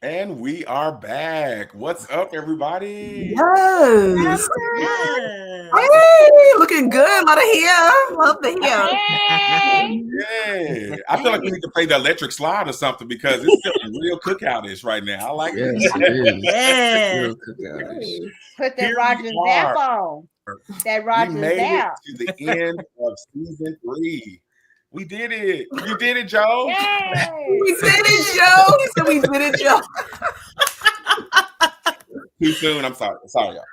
And we are back. What's up, everybody? Yes. Yes. Hey, looking good. Love to hear. Love to hear. Hey. Yeah. I feel like we need to play the electric slide or something because it's feeling real cookout-ish right now. I like Yes, it. it is. Yeah. Real cookout-ish. Put that Here Roger we are. Zap on. That We Roger made it Zap. to the end of season 3. We did it. You did it, Joe. Yay! We did it, Joe. He said we did it, Joe. Too soon. I'm sorry. Sorry, y'all.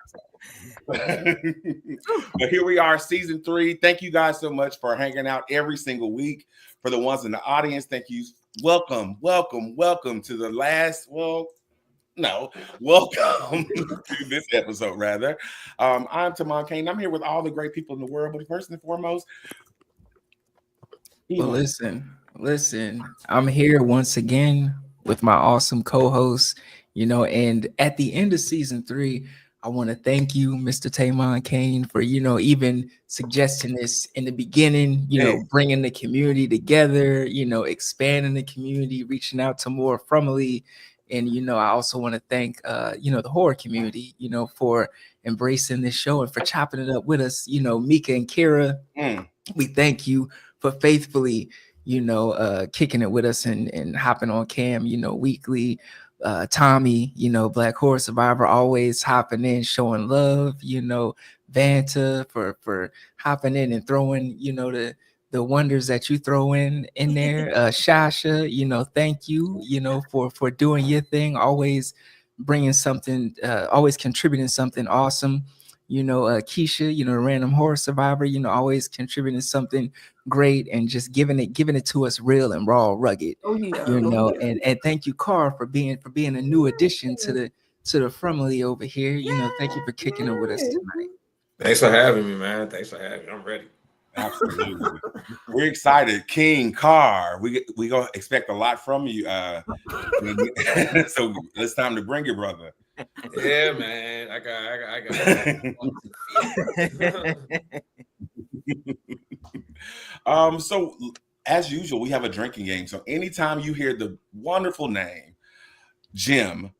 But here we are, season 3. Thank you guys so much for hanging out every single week. For the ones in the audience, thank you. Welcome to the last. Welcome to this episode, rather. I'm Tamon Kane. I'm here with all the great people in the world, but first and foremost, Well, listen. I'm here once again with my awesome co-host, and at the end of season 3, I want to thank you, Mr. Tamon Kane, for, even suggesting this in the beginning, bringing the community together, expanding the community, reaching out to more family. And, I also want to thank, the horror community, for embracing this show and for chopping it up with us, Mika and Kira. We thank you for faithfully, kicking it with us and hopping on cam, weekly. Tommy, Black Horror Survivor, always hopping in, showing love, Vanta for hopping in and throwing, the wonders that you throw in there. Shasha, thank you, for doing your thing, always bringing something, always contributing something awesome. Keisha, Random Horror Survivor, always contributing something great and just giving it to us real and raw, rugged. Oh, yeah. And thank you, Carl, for being a new addition to the family over here. Thank you for kicking it with us tonight. Thanks for having me, man. Thanks for having me. I'm ready. Absolutely. We're excited. King Carr, we gonna expect a lot from you. So it's time to bring it, brother. Yeah, man. I got. So as usual, we have a drinking game. So anytime you hear the wonderful name Jim,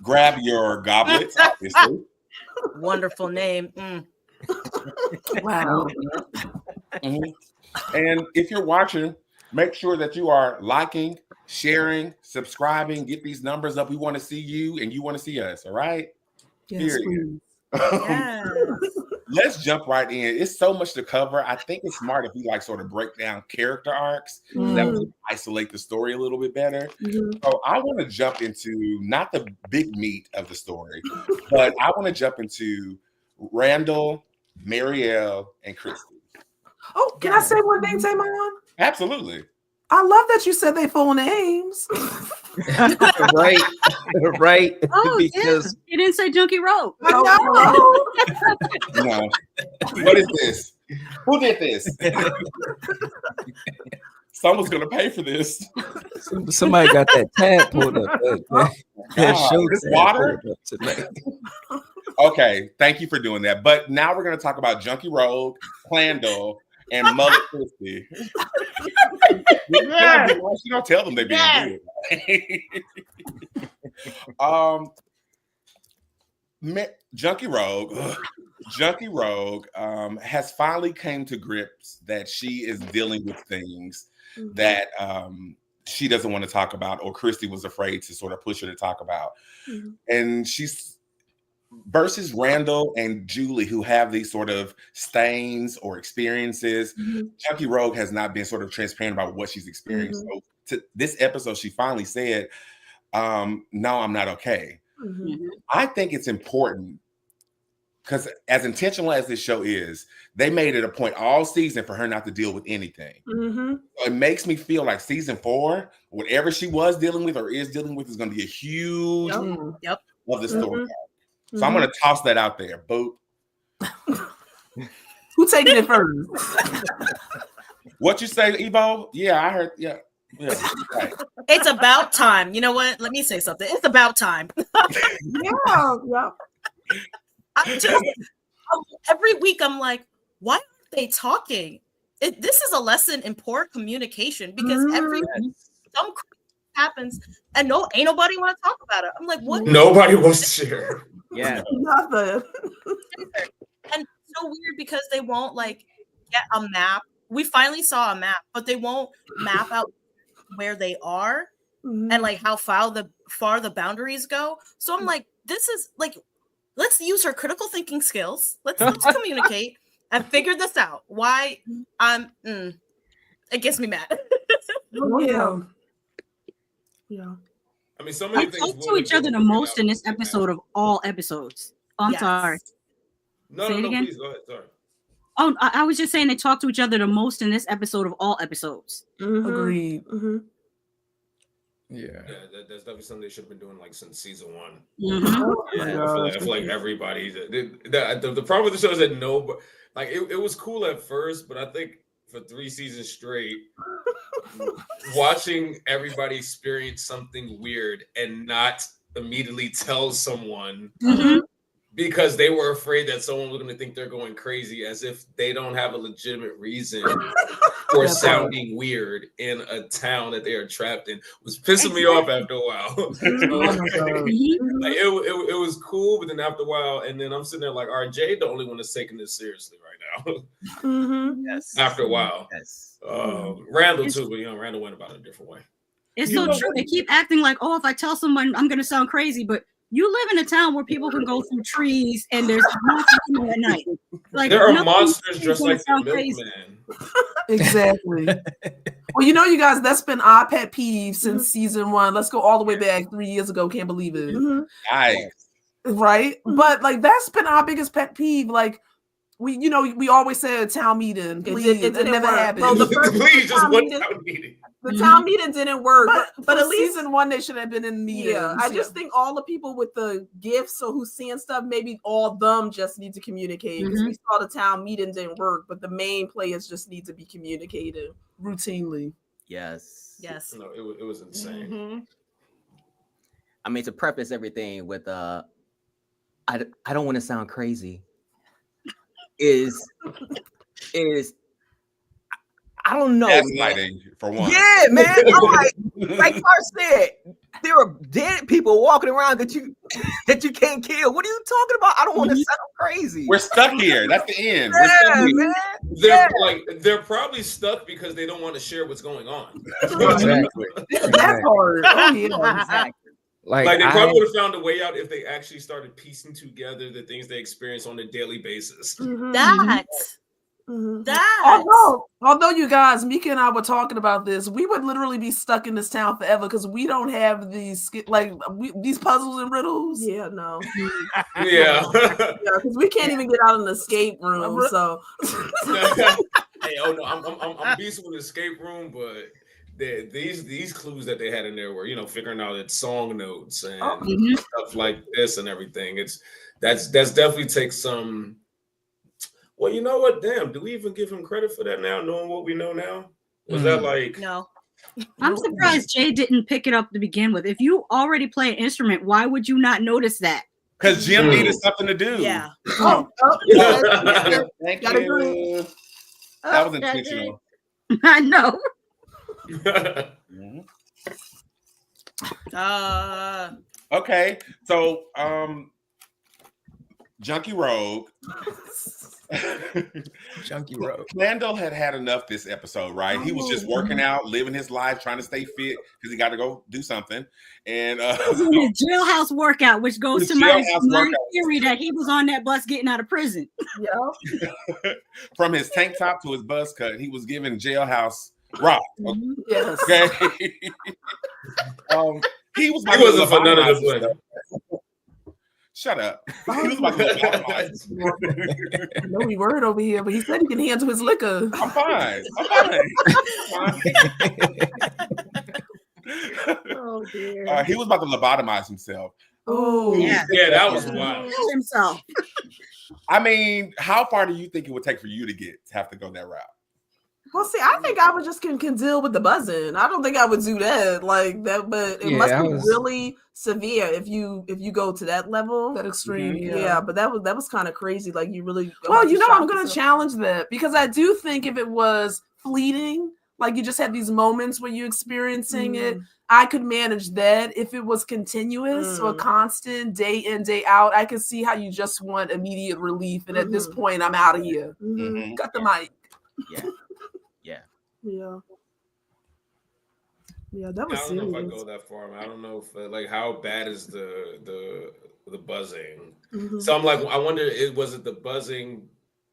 grab your goblets, obviously. Wonderful name. Wow. And if you're watching, make sure that you are liking, sharing, subscribing, get these numbers up. We want to see you and you want to see us. All right. Yes, Period. Yes. Let's jump right in. It's so much to cover. I think it's smart if we sort of break down character arcs that would isolate the story a little bit better. So I want to jump into not the big meat of the story, but I want to jump into Randall, Marielle, and Christy. Oh, can I say one thing, Tamon? Absolutely. I love that you said they full names. right. Oh, Because you didn't say Junkie Road. No. No. What is this? Who did this? Someone's gonna pay for this. somebody got that tab pulled up. That show this tab water? pulled up tonight. Okay, thank you for doing that. But now we're gonna talk about Junkie Rogue, Clandle, and Mother Christie. You don't tell them they're being good. Junkie Rogue has finally came to grips that she is dealing with things that she doesn't want to talk about, or Christy was afraid to sort of push her to talk about. And she's versus Randall and Julie, who have these sort of stains or experiences. Junkie Rogue has not been sort of transparent about what she's experienced. So to this episode, she finally said, no, I'm not okay. I think it's important because as intentional as this show is, they made it a point all season for her not to deal with anything. So it makes me feel like season 4, whatever she was dealing with or is dealing with is going to be a huge of the story. So I'm going to toss that out there. Boop. Who taking it first? What you say, Evo? Yeah, I heard. Yeah. Right. It's about time. You know what? Let me say something. It's about time. Yeah. Every week I'm like, why aren't they talking? This is a lesson in poor communication because some happens, and ain't nobody want to talk about it. I'm like, what? Nobody wants to share. Yeah. Nothing. And it's so weird because they won't like get a map. We finally saw a map, but they won't map out where they are and like how far the boundaries go. So I'm like, this is like, let's use her critical thinking skills. Let's communicate and figure this out. Why it gets me mad. Yeah. I mean, so They many things talk to each other the most in this episode of all episodes. Oh, I'm sorry. No, Say it again? please go ahead. Sorry. Oh, I was just saying they talk to each other the most in this episode of all episodes. Agreed. Yeah. That's definitely something they should have been doing like since season 1. Oh my I feel like everybody. The problem with the show is that like it was cool at first, but I think for 3 seasons straight, watching everybody experience something weird and not immediately tell someone because they were afraid that someone was going to think they're going crazy, as if they don't have a legitimate reason for sounding weird in a town that they are trapped in, was pissing me off after a while. Like it was cool, but then after a while, and then I'm sitting there like, RJ, the only one that's taking this seriously right now. Yes. After a while. Yes. Randall too, but Randall went about it a different way. It's so true. They keep acting like, oh, if I tell someone, I'm going to sound crazy, but you live in a town where people can go through trees and there's nothing at night. Like there are monsters dressed like the milkman. Exactly. Well, you guys, that's been our pet peeve since season 1. Let's go all the way back 3 years ago. Can't believe it. Nice. Right? But like that's been our biggest pet peeve. Like we always say a town meeting. Please, it never happened. Well, please, just one town meeting. The town meeting didn't work, but at least season 1 they should have been in meetings. Yeah, I just think all the people with the gifts or who's seeing stuff, maybe all of them just need to communicate. Because we saw the town meeting didn't work, but the main players just need to be communicated routinely. Yes. No, it was insane. I mean, to preface everything with I don't want to sound crazy. Is I don't know. Gaslighting for one. Yeah, man. I'm like Clark said, there are dead people walking around that you can't kill. What are you talking about? I don't want to sound crazy. We're stuck here. That's the end. We're stuck here. They're probably stuck because they don't want to share what's going on. Exactly. That part. Oh, yeah. Exactly. Like they probably would have found a way out if they actually started piecing together the things they experience on a daily basis. Although you guys, Mika and I were talking about this, we would literally be stuck in this town forever because we don't have these these puzzles and riddles. Yeah, no. Yeah, because we can't even get out of the escape room. So, hey, oh no, I'm decent with the escape room, but these clues that they had in there were, figuring out its song notes and stuff like this and everything. That's definitely takes some. Well, you know what? Damn, do we even give him credit for that now, knowing what we know now? Was that like... No. I'm surprised Jay didn't pick it up to begin with. If you already play an instrument, why would you not notice that? Because Jim needed something to do. Yeah. Thank you. That was intentional. I know. Okay, so Junkie Rogue. Junkie Rogue. Lando had enough this episode, right? He was just working out, living his life, trying to stay fit because he got to go do something. And his jailhouse workout, which goes to my theory that he was on that bus getting out of prison. Yeah. From his tank top to his buzz cut, he was giving jailhouse rock. Yes. Okay. He wasn't for none of this. Shut up. He was about to lobotomize. I know he worried over here, but he said he can handle his liquor. I'm fine. oh dear. He was about to lobotomize himself. Oh, yeah, that was wild. Himself. I mean, how far do you think it would take for you to have to go that route? Well, see, I think I would just can deal with the buzzing. I don't think I would do that like that, but it must be really severe if you go to that level, that extreme. Yeah, but that was kind of crazy. Like you really. Well, I'm going to challenge that because I do think if it was fleeting, like you just had these moments where you're experiencing it. I could manage that if it was continuous or constant, day in, day out. I could see how you just want immediate relief, and at this point, I'm out of here. Got the mic. Yeah, that was serious. I don't know if I go that far. I don't know if like how bad is the buzzing. So I'm like, I wonder, was it the buzzing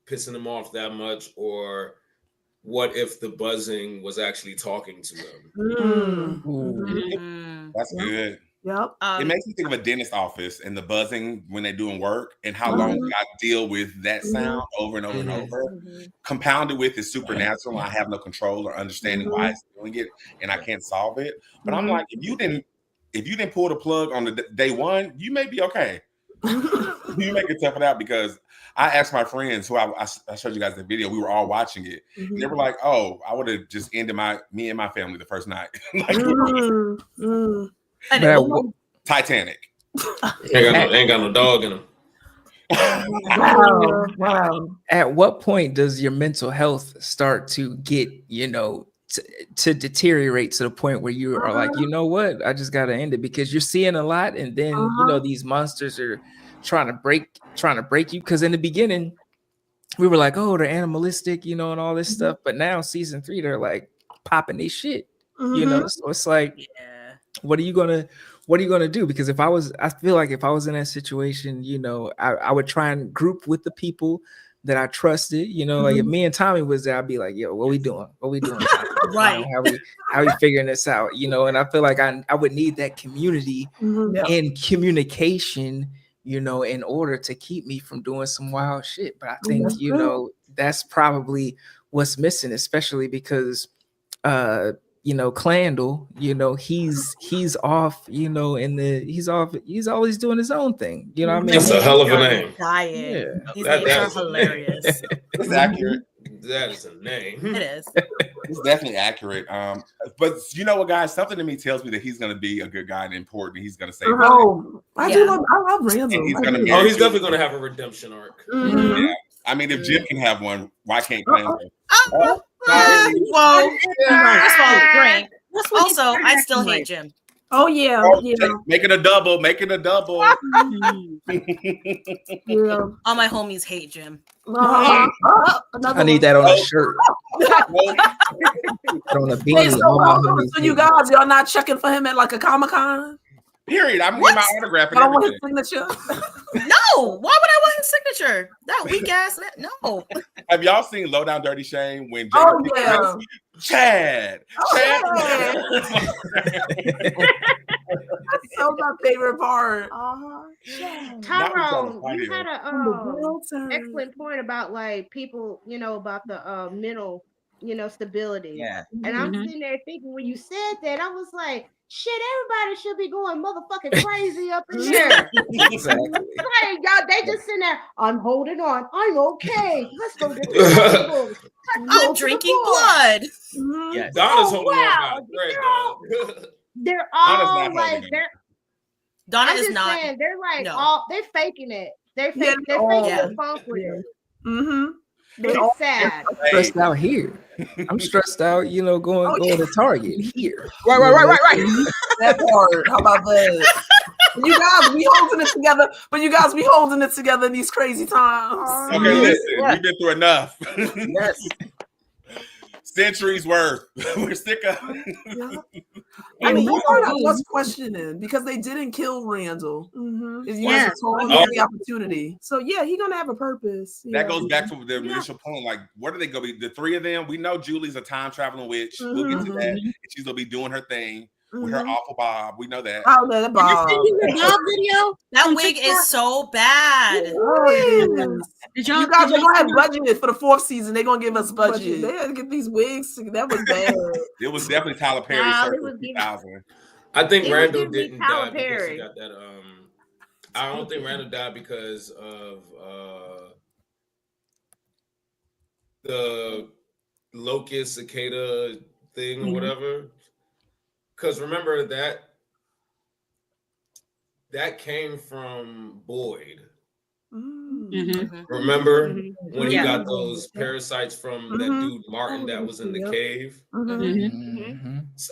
pissing them off that much, or what if the buzzing was actually talking to them? That's good. Yep. It makes me think of a dentist office and the buzzing when they're doing work and how long I deal with that sound over and over and over. Compounded with is supernatural. I have no control or understanding why it's doing it, and I can't solve it. But I'm like, if you didn't pull the plug on the day one, you may be okay. You may get tough it out, because I asked my friends who I showed you guys the video. We were all watching it. And they were like, "Oh, I would have just ended me and my family the first night." Titanic. Ain't got no dog in them. Wow. At what point does your mental health start to get, to deteriorate to the point where you are like, you know what, I just gotta end it, because you're seeing a lot, and then these monsters are trying to break you. Because in the beginning, we were like, oh, they're animalistic, and all this stuff. But now season 3, they're like popping their shit, So it's like, what are you gonna do? Because I feel like if I was in that situation, I would try and group with the people that I trusted, like if me and Tommy was there, I'd be like, yo, what we doing? Right. How we figuring this out? And I feel like I would need that community and communication, in order to keep me from doing some wild shit. But I think, that's probably what's missing, especially because Clandle, he's off, he's always doing his own thing. You know what I mean? That's a hell of a name. Dying. These names are hilarious. It's accurate. That is a name. It is. It's definitely accurate. But you know what, guys? Something to me tells me that he's going to be a good guy and important. He's going to say, I love Randall. He's definitely going to have a redemption arc. Yeah. I mean, if Jim can have one, why can't Clandle? Well, first of all, great. Also, I still hate Jim. Oh yeah, Make it a double. All my homies hate Jim. I need that on a shirt. On a beanie. So you guys, y'all not checking for him at like a Comic-Con? Period. I'm getting my autograph. I don't want his signature. No, why would I want his signature? That weak ass. No. Have y'all seen Low Down Dirty Shame when Chad? That's so my favorite part. Tyrone, you had a excellent point about like people, about the mental, stability. Yeah. And I'm sitting there thinking, when you said that, I was like, shit, everybody should be going motherfucking crazy up in there. Exactly. Like, y'all, they just sitting there, I'm holding on. I'm okay. Let's go get the I'm drinking blood. Yes. Donna's holding on by a thread, they're all like, Donna I'm is just not. saying, they're like they're faking it. They're faking the funk with it. They're sad. I'm stressed out here. I'm stressed out, going to Target here. Right. That part. How about that? You guys be holding it together, but you guys be holding it together in these crazy times. Okay, listen, we've been through enough. Yes. Centuries worth. We're sick of. I mean, you heard I was questioning because they didn't kill Randall. He had the opportunity. So yeah, he's gonna have a purpose. That goes back to the initial point. Like, what are they gonna be? The three of them. We know Julie's a time traveling witch. We'll get to that. And she's gonna be doing her thing with her awful bob. We know that. Oh, that bob. Video? That wig is so bad. You guys are gonna have budgeted for the 4th season. They're gonna give us budget. They had to get these wigs. That was bad. It was definitely Tyler Perry's circle 2000. I think Randall didn't die because he got that. I don't think Randall died because of the locust cicada thing or whatever. Because remember that came from Boyd. Remember when he got those parasites from that dude Martin that was in the cave?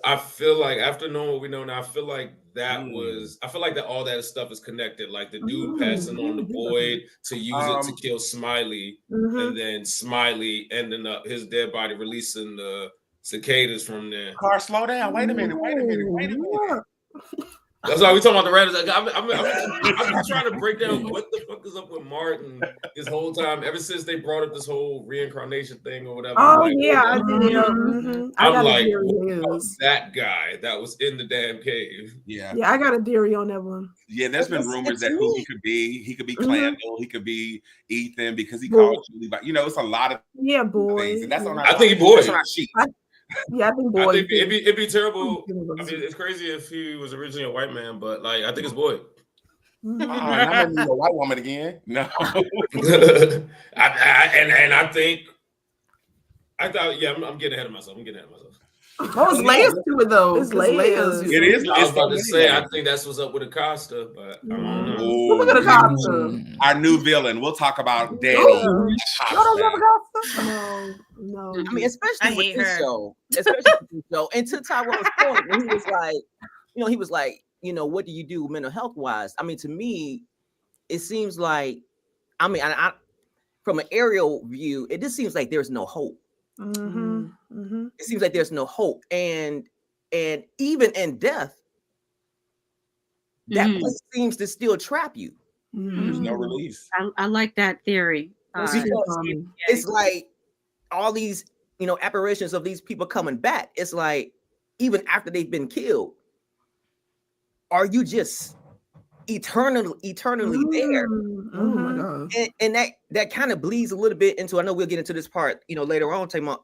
I feel like after knowing what we know now, I feel like that all that stuff is connected. Like the dude passing on the void to use it to kill Smiley, and then Smiley ending up his dead body releasing the cicadas from there. Car, slow down. Wait a minute. That's why we talking about the Raiders. Like, I'm trying to break down what the fuck is up with Martin this whole time, ever since they brought up this whole reincarnation thing or whatever. Oh, like, yeah, I did. I'm like, that guy that was in the damn cave. Yeah, I got a theory on that one. Yeah, there's been rumors that who he could be. He could be Clandle. He could be Ethan because he called Julie. But it's a lot of boy. And that's on I think he boy. That's on our sheet. I think boy. I think it'd be terrible. I mean, it's crazy if he was originally a white man, but like I think it's boy. I'm gonna need a white woman again. No. and I think I'm getting ahead of myself. What was Leia's to it though? It's Leia's. It is. I was about to say, I think that's what's up with Acosta, but I don't know. Look at Acosta. Our new villain. We'll talk about Danny. No. I mean, especially with this show. And to Tyrone's point, when he was like, what do you do mental health wise? I mean, to me, it seems like, I from an aerial view, it just seems like there's no hope. It seems like there's no hope, and even in death, that place seems to still trap you. There's no release. I like that theory. It's like all these, apparitions of these people coming back. It's like even after they've been killed, are you just eternally there? Oh my God. And that kind of bleeds a little bit into, I know we'll get into this part, later on. Kind of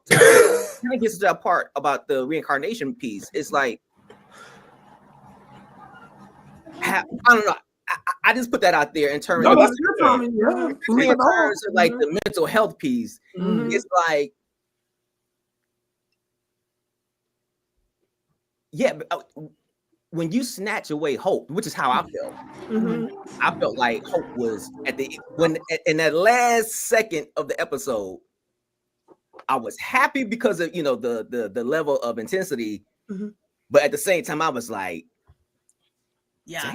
gets to that part about the reincarnation piece. It's like, I don't know. I just put that out there in terms of like the mental health piece. It's like, but when you snatch away hope, which is how I felt, I felt like hope was in that last second of the episode. I was happy because of the level of intensity, but at the same time, I was like, damn.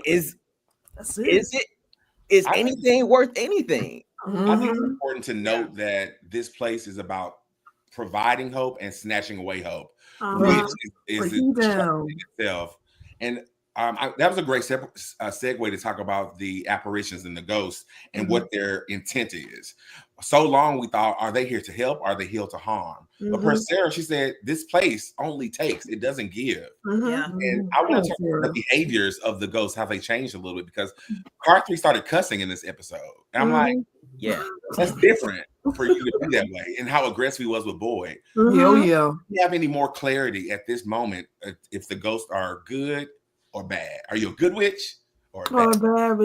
Is anything worth anything? I think it's important to note that this place is about providing hope and snatching away hope, which is in itself. And that was a great segue to talk about the apparitions and the ghosts and what their intent is. So long we thought, are they here to help? Are they here to harm? But per Sarah, she said, this place only takes, it doesn't give. And I want to talk about the behaviors of the ghosts, how they changed a little bit, because Carthree started cussing in this episode. And I'm like, yeah, that's different for you to be that way, and how aggressive he was with Boyd. Do you have any more clarity at this moment if the ghosts are good or bad? Are you a good witch or bad?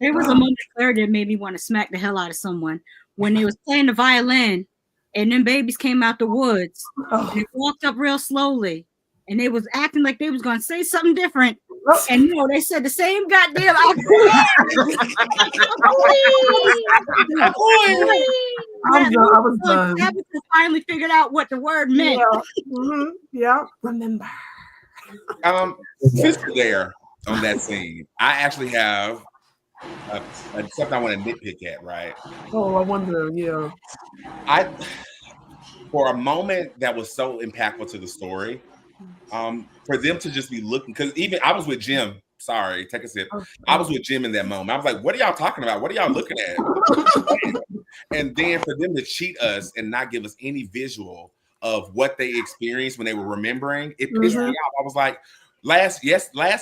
There was a moment there that made me want to smack the hell out of someone when they was playing the violin and then babies came out the woods. They walked up real slowly and they was acting like they was going to say something different. And they said the same goddamn I was done. Finally figured out what the word meant. Remember. Since we're there on that scene, I actually have something I want to nitpick at, right? Oh, I wonder, for a moment that was so impactful to the story, for them to just be looking, because even I was with Jim. Sorry, take a sip. I was with Jim in that moment. I was like, what are y'all talking about? What are y'all looking at? And then for them to cheat us and not give us any visual of what they experienced when they were remembering, it pissed me off. I was like, last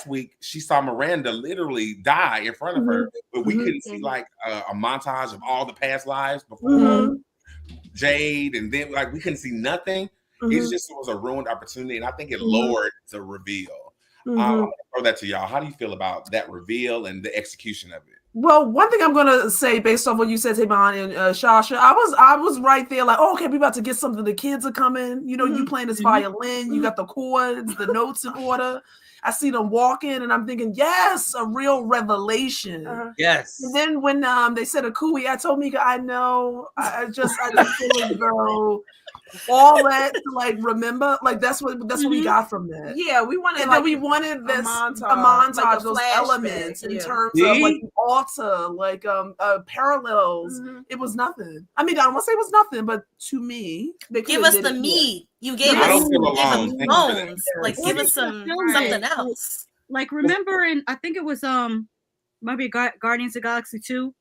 week she saw Miranda literally die in front of her, but we couldn't see like a montage of all the past lives before Jade, and then like we couldn't see nothing. It was a ruined opportunity, and I think it lowered the reveal. I'm gonna throw that to y'all. How do you feel about that reveal and the execution of it? Well, one thing I'm gonna say based off what you said, Tamon and Shasha, I was right there, like, oh, okay, we about to get something. The kids are coming. You know, you playing this violin, you got the chords, the notes in order. I see them walking, and I'm thinking, yes, a real revelation. Yes. And then when they said a cooey, I told Mika, I know, I just feel as though all that to like remember, like that's what we got from that. Yeah, we wanted, and like, then we wanted this a montage, like those elements in terms of like the altar, like parallels. It was nothing. I mean, I don't want to say it was nothing, but to me, they give us the meat. You gave I us don't feel alone. bones. Like give us something else. Like remember in I think it was maybe Guardians of the Galaxy 2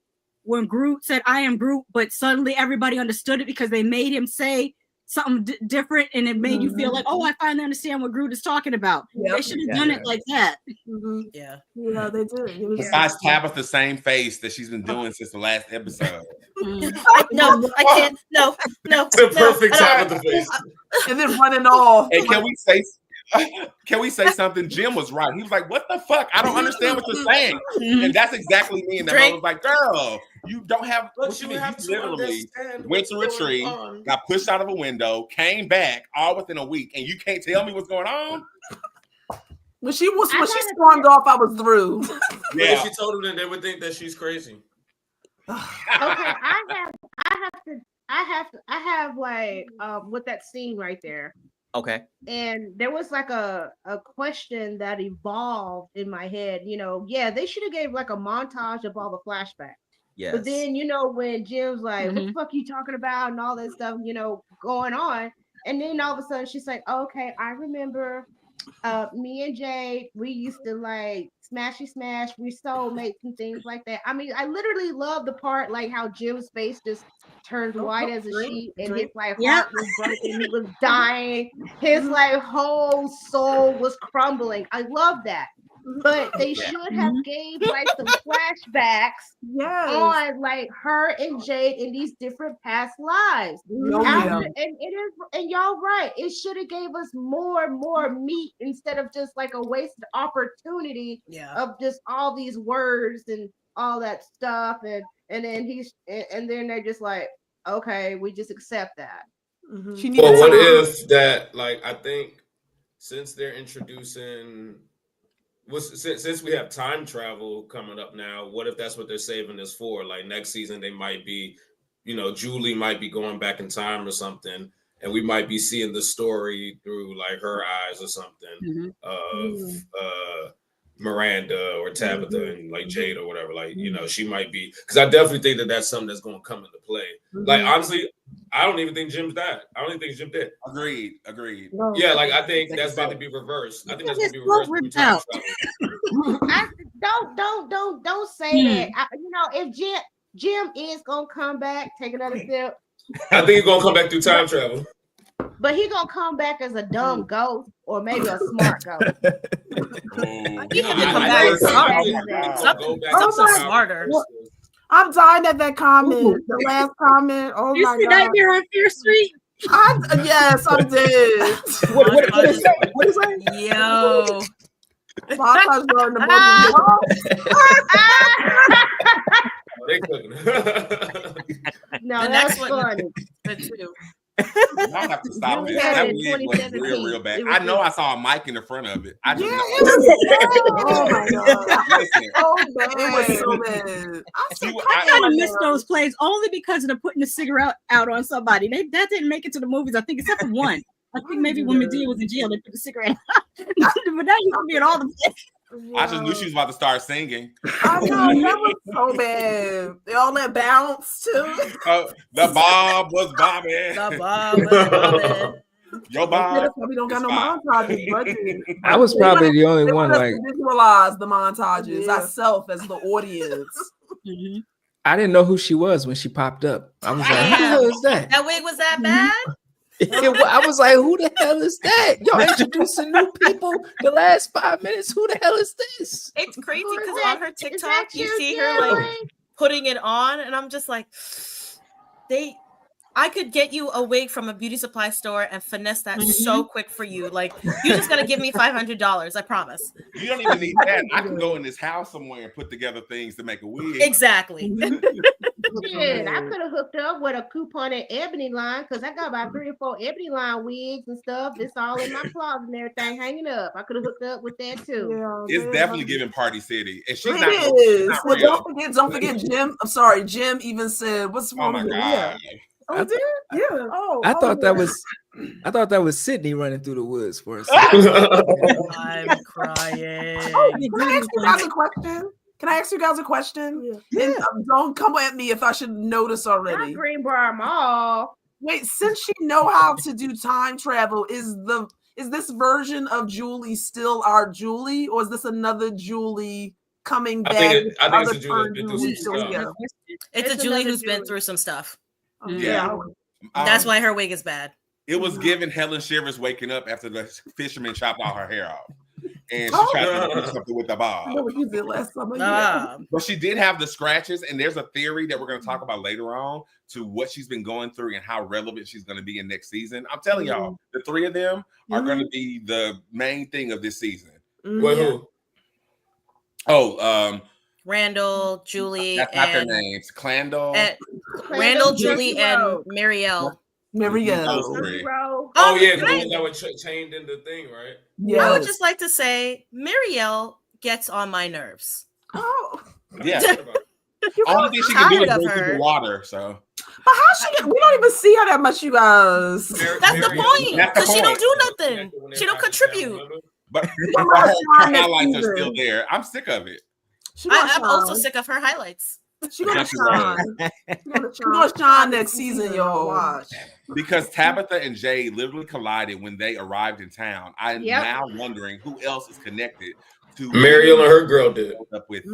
when Groot said I am Groot, but suddenly everybody understood it because they made him say something different, and it made you feel like, oh, I finally understand what Groot is talking about. They should have done it like that. Yeah, they did. Besides Tabitha, same face that she's been doing since the last episode. No, I can't. No. The perfect Tabitha face. And then running off. And can we say something? Jim was right. He was like, what the fuck? I don't understand what you're saying. And that's exactly me. And I was like, girl, you don't have what you mean. You literally went to retreat, got pushed out of a window, came back all within a week, and you can't tell me what's going on? When she stormed off, I was through. Yeah. If she told them, then they would think that she's crazy. Okay, I have like with that scene right there. Okay. And there was like a question that evolved in my head. You know, yeah, they should have gave like a montage of all the flashbacks. Yes. But then, you know, when Jim's like, what the fuck are you talking about? And all that stuff, you know, going on. And then all of a sudden she's like, okay, I remember me and Jay, we used to like smashy smash, we soulmates and things like that. I mean, I literally love the part like how Jim's face just turned white as a sheet and his like heart was broken, he was dying, his like whole soul was crumbling. I love that. But they should have gave like some flashbacks on like her and Jade in these different past lives. And y'all right, it should have gave us more meat instead of just like a wasted opportunity of just all these words and all that stuff. And then they're just like, okay, we just accept that. Well, what if that, like, I think since they're introducing since we have time travel coming up now, what if that's what they're saving this for? Like next season, they might be, you know, Julie might be going back in time or something, and we might be seeing the story through like her eyes or something of Miranda or Tabitha and like Jade or whatever. Like, you know, she might be, because I definitely think that that's something that's going to come into play. Like, honestly, I don't even think Jim's died. I don't even think Jim did. Agreed. Yeah, like I think that's about to be reversed. I think that's going to be reversed. Don't say that. You know, if Jim is gonna come back, take another sip. I think he's gonna come back through time travel. But he's gonna come back as a dumb ghost or maybe a smart ghost. He can come back smarter. I'm dying at that comment. The last comment. Oh my god! You see Nightmare on Fear Street? Yes, I did. What is that? What is that? Yo. They cooking. No, the that's funny. Too. Y'all have to stop this. That wig was real bad. I know I saw a mic in the front of it. I just oh my god. It was so bad. I kind of miss those plays only because of the putting the cigarette out on somebody. That didn't make it to the movies, I think, except for one. I think maybe when Medea was in jail, they put the cigarette out. But that used to be in all the plays. I just knew she was about to start singing. I know, that was so bad. They all that bounce too. The Bob was bobbing. The Bob was bobbing. Yo, Bob. We don't got no montages. I was probably the only one like visualize the montages ourselves as the audience. I didn't know who she was when she popped up. I was like, who the hell is that? That wig was that bad? I was like, who the hell is that? Y'all introducing new people the last 5 minutes. Who the hell is this? It's crazy because on her TikTok, you see her like putting it on, and I'm just like, they I could get you a wig from a beauty supply store and finesse that so quick for you. Like, you just gotta give me $500. I promise. You don't even need that. I can go in this house somewhere and put together things to make a wig. Exactly. Shit, I could have hooked up with a coupon at Ebony Line because I got about 3 or 4 Ebony Line wigs and stuff. It's all in my closet and everything hanging up. I could have hooked up with that too. Yeah, It's definitely giving Party City, and she's it not. is. Not Well, real. don't forget, Jim. I'm sorry, Jim even said, "What's wrong Oh my with you?" god! Oh, did? Yeah. Oh, I thought that was Sydney running through the woods for a second. I'm crying. Oh, can I ask you guys a question? Can I ask you guys a question? Yeah. And, don't come at me if I should notice already. Greenbrier Mall. Wait, since she know how to do time travel, is this version of Julie still our Julie, or is this another Julie coming back? I think it's a Julie who's been through some stuff. It's a Julie who's been through some stuff. Yeah. That's why her wig is bad. It was giving Helen Shivers waking up after the fisherman chopped all her hair off. And she tried to do something with the bob. I know what you did last summer. But she did have the scratches, and there's a theory that we're going to talk about later on to what she's been going through and how relevant she's going to be in next season. I'm telling y'all, the three of them are going to be the main thing of this season. Wait, who? Oh, Randall, Julie, that's not their names. Clandle, Randall, Julie, and Marielle. Marielle. Oh yeah, the one that was chained in the thing, right? Yeah. I would just like to say Marielle gets on my nerves. Oh, yeah. Only thing she can do is drink the water. So, but how she get? We don't even see her that much, you guys. That's the point. Because she don't do nothing. She don't contribute. But her highlights are still there. I'm sick of it. I'm also sick of her highlights. She's gonna shine. She's gonna shine next season, y'all. Watch. Because Tabitha and Jay literally collided when they arrived in town. I'm now wondering who else is connected to Mariel and her girl did. Up with,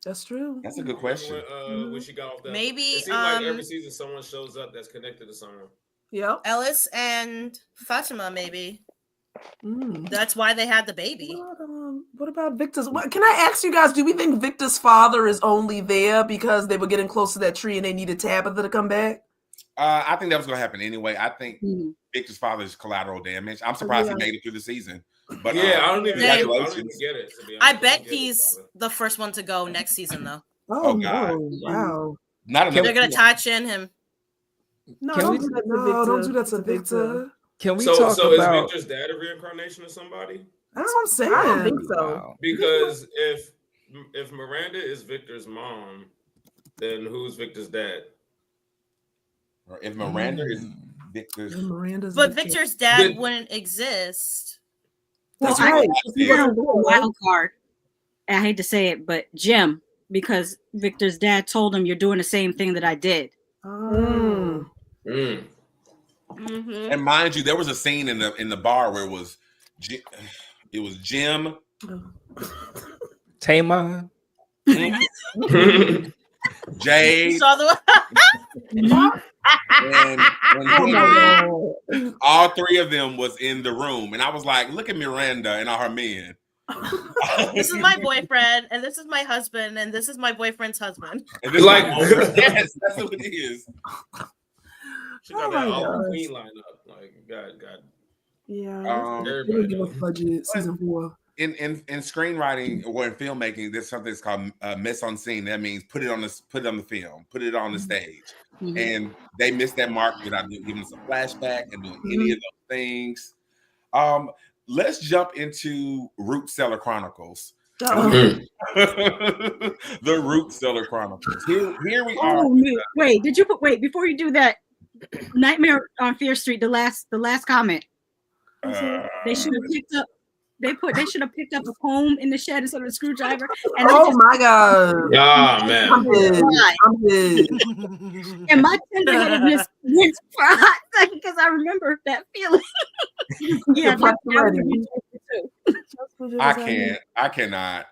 That's true. That's a good question. When she got off that, maybe it seems like every season someone shows up that's connected to someone. Yep. Ellis and Fatima, maybe. That's why they had the baby. What about Victor's? Can I ask you guys, do we think Victor's father is only there because they were getting close to that tree and they needed Tabitha to come back? I think that was going to happen anyway. I think Victor's father is collateral damage. I'm surprised he made it through the season. But I don't even get it. I bet he's the first one to go next season, though. Oh God! Wow! Not they're going to touch in him. No, don't do that to Victor. Can we talk about? Is Victor's dad a reincarnation of somebody? That's what I'm saying. I don't think so. Wow. Because if Miranda is Victor's mom, then who's Victor's dad? Or if Miranda is Victor's, but Victor's dad wouldn't exist. Well, I think a wild card. I hate to say it, but Jim, because Victor's dad told him, "You're doing the same thing that I did." And mind you, there was a scene in the bar where it was Jim, Tamon, Jay, you saw the and all three of them was in the room, and I was like, "Look at Miranda and all her men." This is my boyfriend, and this is my husband, and this is my boyfriend's husband. And this yes, that's what it is. She got that all queen lineup. Like God. Yeah. Give us budget season 4. In screenwriting or in filmmaking, there's something that's called mise en scene. That means put it on the film, put it on the stage. And they missed that mark without giving us a flashback and doing any of those things. Let's jump into Root Cellar Chronicles. The Root Cellar Chronicles. Here we are. Wait, before you do that, Nightmare on Fear Street, the last comment. They should have picked up. They should have picked up a comb in the shed instead of a screwdriver. And my God! Yeah, man. I'm dead. And my tenderness went fried because I remember that feeling. Yeah, I cannot.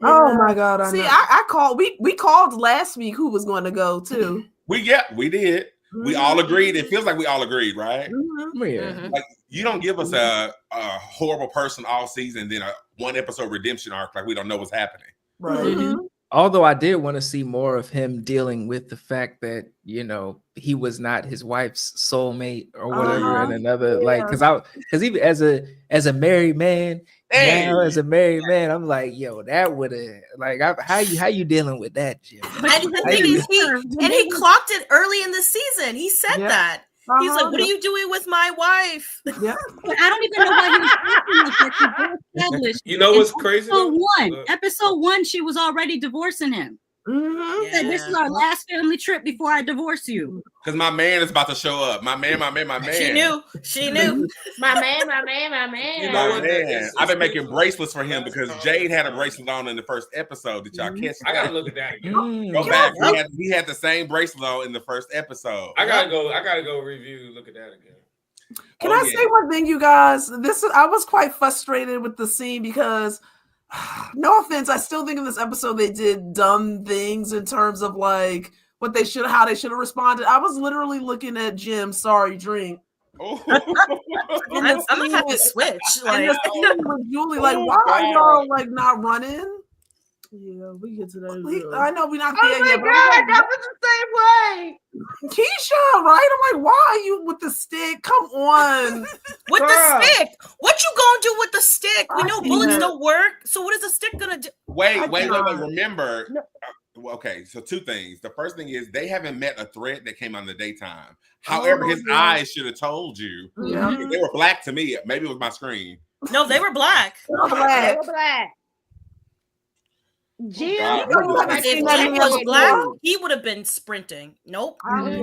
Oh my God! See, I called. We called last week who was going to go too. We did. We all agreed. It feels like we all agreed, right? Like you don't give us a horrible person all season, then a 1 episode redemption arc like we don't know what's happening. Right. Although I did want to see more of him dealing with the fact that, you know, he was not his wife's soulmate or whatever, and another because even as a married man, now as a married man, I'm like, yo, that would have how you dealing with that, Jim? And he clocked it early in the season. He said that. He's like, what are you doing with my wife? Yeah. But I don't even know why he was established. You know what's crazy? Episode one, she was already divorcing him. Mm-hmm. Said, this is our last family trip before I divorce you. Because my man is about to show up. My man. She knew. my man. You know what? Man. I've been making bracelets for him because Jade had a bracelet on in the first episode. Did y'all catch that? I gotta look at that again. Go back. He had the same bracelet on in the first episode. I gotta go review. Look at that again. Can I say one thing, you guys? I was quite frustrated with the scene because, no offense, I still think in this episode they did dumb things in terms of like how they should have responded. I was literally looking at Jim, sorry, drink. I'm gonna have to switch. Like, with Julie, like, why are y'all like not running? Yeah, we get to that. I know we're not there yet. Oh my God, that was the same way. Keisha, right? I'm like, why are you with the stick? Come on. With the stick. What you gonna do with the stick? We know bullets don't work. So what is the stick gonna do? Wait. Remember. Okay, so two things. The first thing is they haven't met a threat that came out in the daytime. However, his eyes should have told you. Yeah. They were black to me. Maybe it was my screen. No, they were black. They were black. Jim, if Jim was black, he would have been sprinting. Nope. They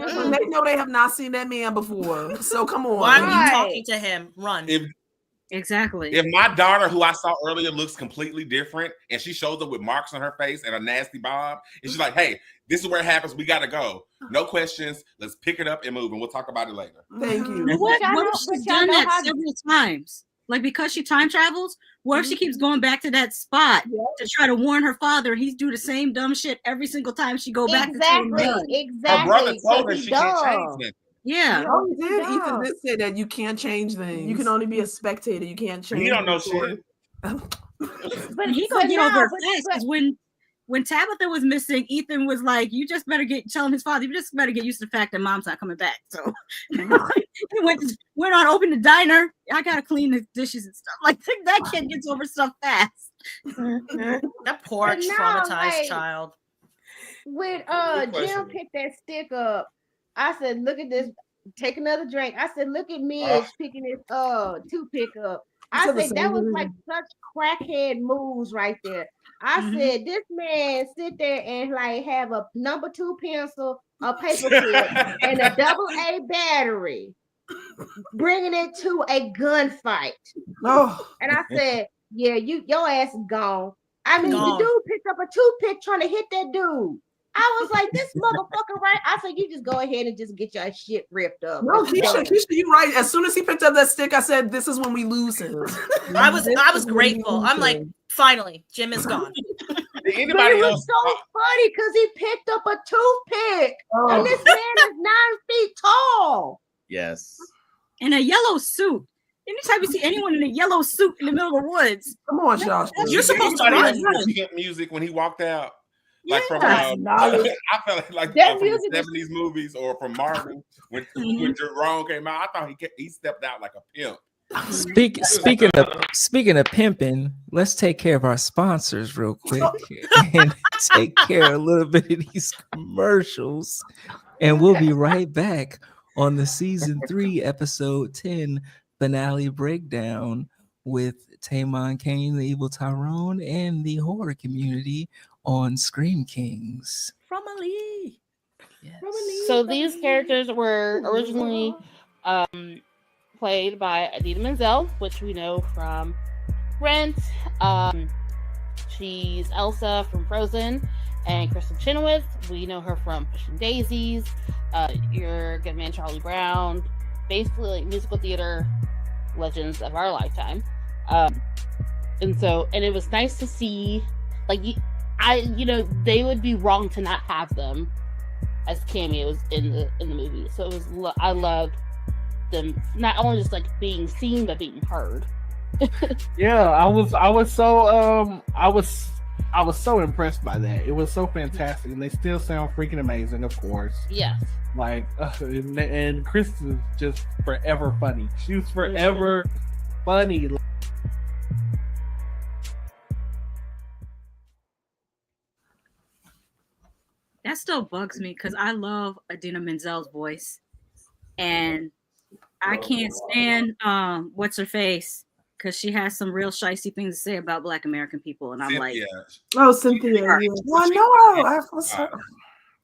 know they have not seen that man before. So come on. Why are you talking to him? Run. Exactly. If my daughter, who I saw earlier, looks completely different, and she shows up with marks on her face and a nasty bob, and she's like, "Hey, this is where it happens. We gotta go. No questions. Let's pick it up and move, and we'll talk about it later." Thank you. What if she's done that several times? Like, because she time travels, what if she keeps going back to that spot to try to warn her father? He's do the same dumb shit every single time she go back. Exactly. Her brother told her she can't change it. Yeah. Oh, he did. Ethan did say that you can't change things. You can only be a spectator. You can't change. He don't know shit. But he gonna get over it fast. When Tabitha was missing, Ethan was like, "You just better telling his father, you just better get used to the fact that mom's not coming back." So he went on, opened the diner. I gotta clean the dishes and stuff. Like that kid gets over stuff fast. That poor traumatized child. When Jim picked that stick up, I said, "Look at this. Take another drink." I said, "Look at Midge picking this toothpick up." I said that was like such crackhead moves right there. I said this man sit there and like have a number 2 pencil, a paper clip, and a AA battery, bringing it to a gunfight. And I said, "Yeah, your ass is gone." I mean, the dude picked up a toothpick trying to hit that dude. I was like, this motherfucker, right? I said, you just go ahead and just get your shit ripped up. No, Keisha, you're right. As soon as he picked up that stick, I said, this is when we lose him. I was grateful. I'm like, finally, Jim is gone. Anybody it was else? so funny because he picked up a toothpick. And this man is 9 feet tall. Yes. In a yellow suit. Anytime you see anyone in a yellow suit in the middle of the woods. Come on, Josh. You're supposed to run. Music when he walked out. Like from I felt like from the 70s movies or from Marvel when Jerome came out. I thought he stepped out like a pimp. Speaking of pimping, let's take care of our sponsors real quick and take care of a little bit of these commercials, and we'll be right back on the season 3 episode 10 finale breakdown with Tamon, Kane, the evil Tyrone, and the horror community on Scream Kings. From Ali. Yes. So these characters were originally played by Idina Menzel, which we know from Rent. She's Elsa from Frozen, and Kristen Chenoweth. We know her from Pushing Daisies, Your Good Man Charlie Brown, basically like musical theater legends of our lifetime. And it was nice to see, like, they would be wrong to not have them as cameos in the movie. So it was, I loved them not only just like being seen but being heard. Yeah, I was I was so impressed by that. It was so fantastic, and they still sound freaking amazing, of course. Yes. Like, and Chris is just forever funny. She was forever funny. That still bugs me because I love Idina Menzel's voice, and I can't stand what's her face because she has some real shicey things to say about Black American people, and I'm Cynthia. like, oh, Cynthia, yeah. Well, no, I was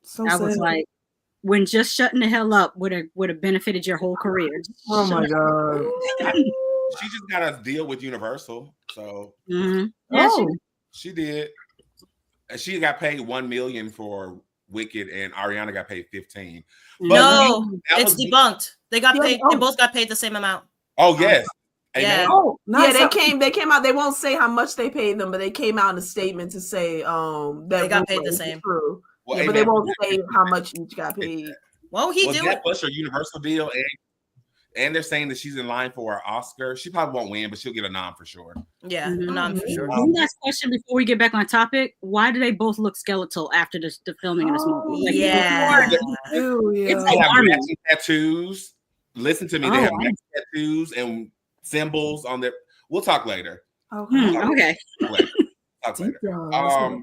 so I was like, when just shutting the hell up would have benefited your whole career. Oh my god. She just got to deal with Universal, so yeah, she did. She got paid $1 million for Wicked, and Ariana got paid 15. But no, it's debunked. They got paid. They both got paid the same amount. Oh yes. Yeah. Oh, yeah. They came out. They won't say how much they paid them, but they came out in a statement to say that they got paid the same. True. Well, yeah, but they won't say how much each got paid. Well, he did. That plus her Universal deal, and they're saying that she's in line for an Oscar. She probably won't win, but she'll get a nom for sure. Yeah, a nom for sure. One last question before we get back on topic: why do they both look skeletal after the filming of this movie? Like, it's like matching tattoos. Listen to me. They have matching tattoos and symbols on their. We'll talk later. Okay. Talk later.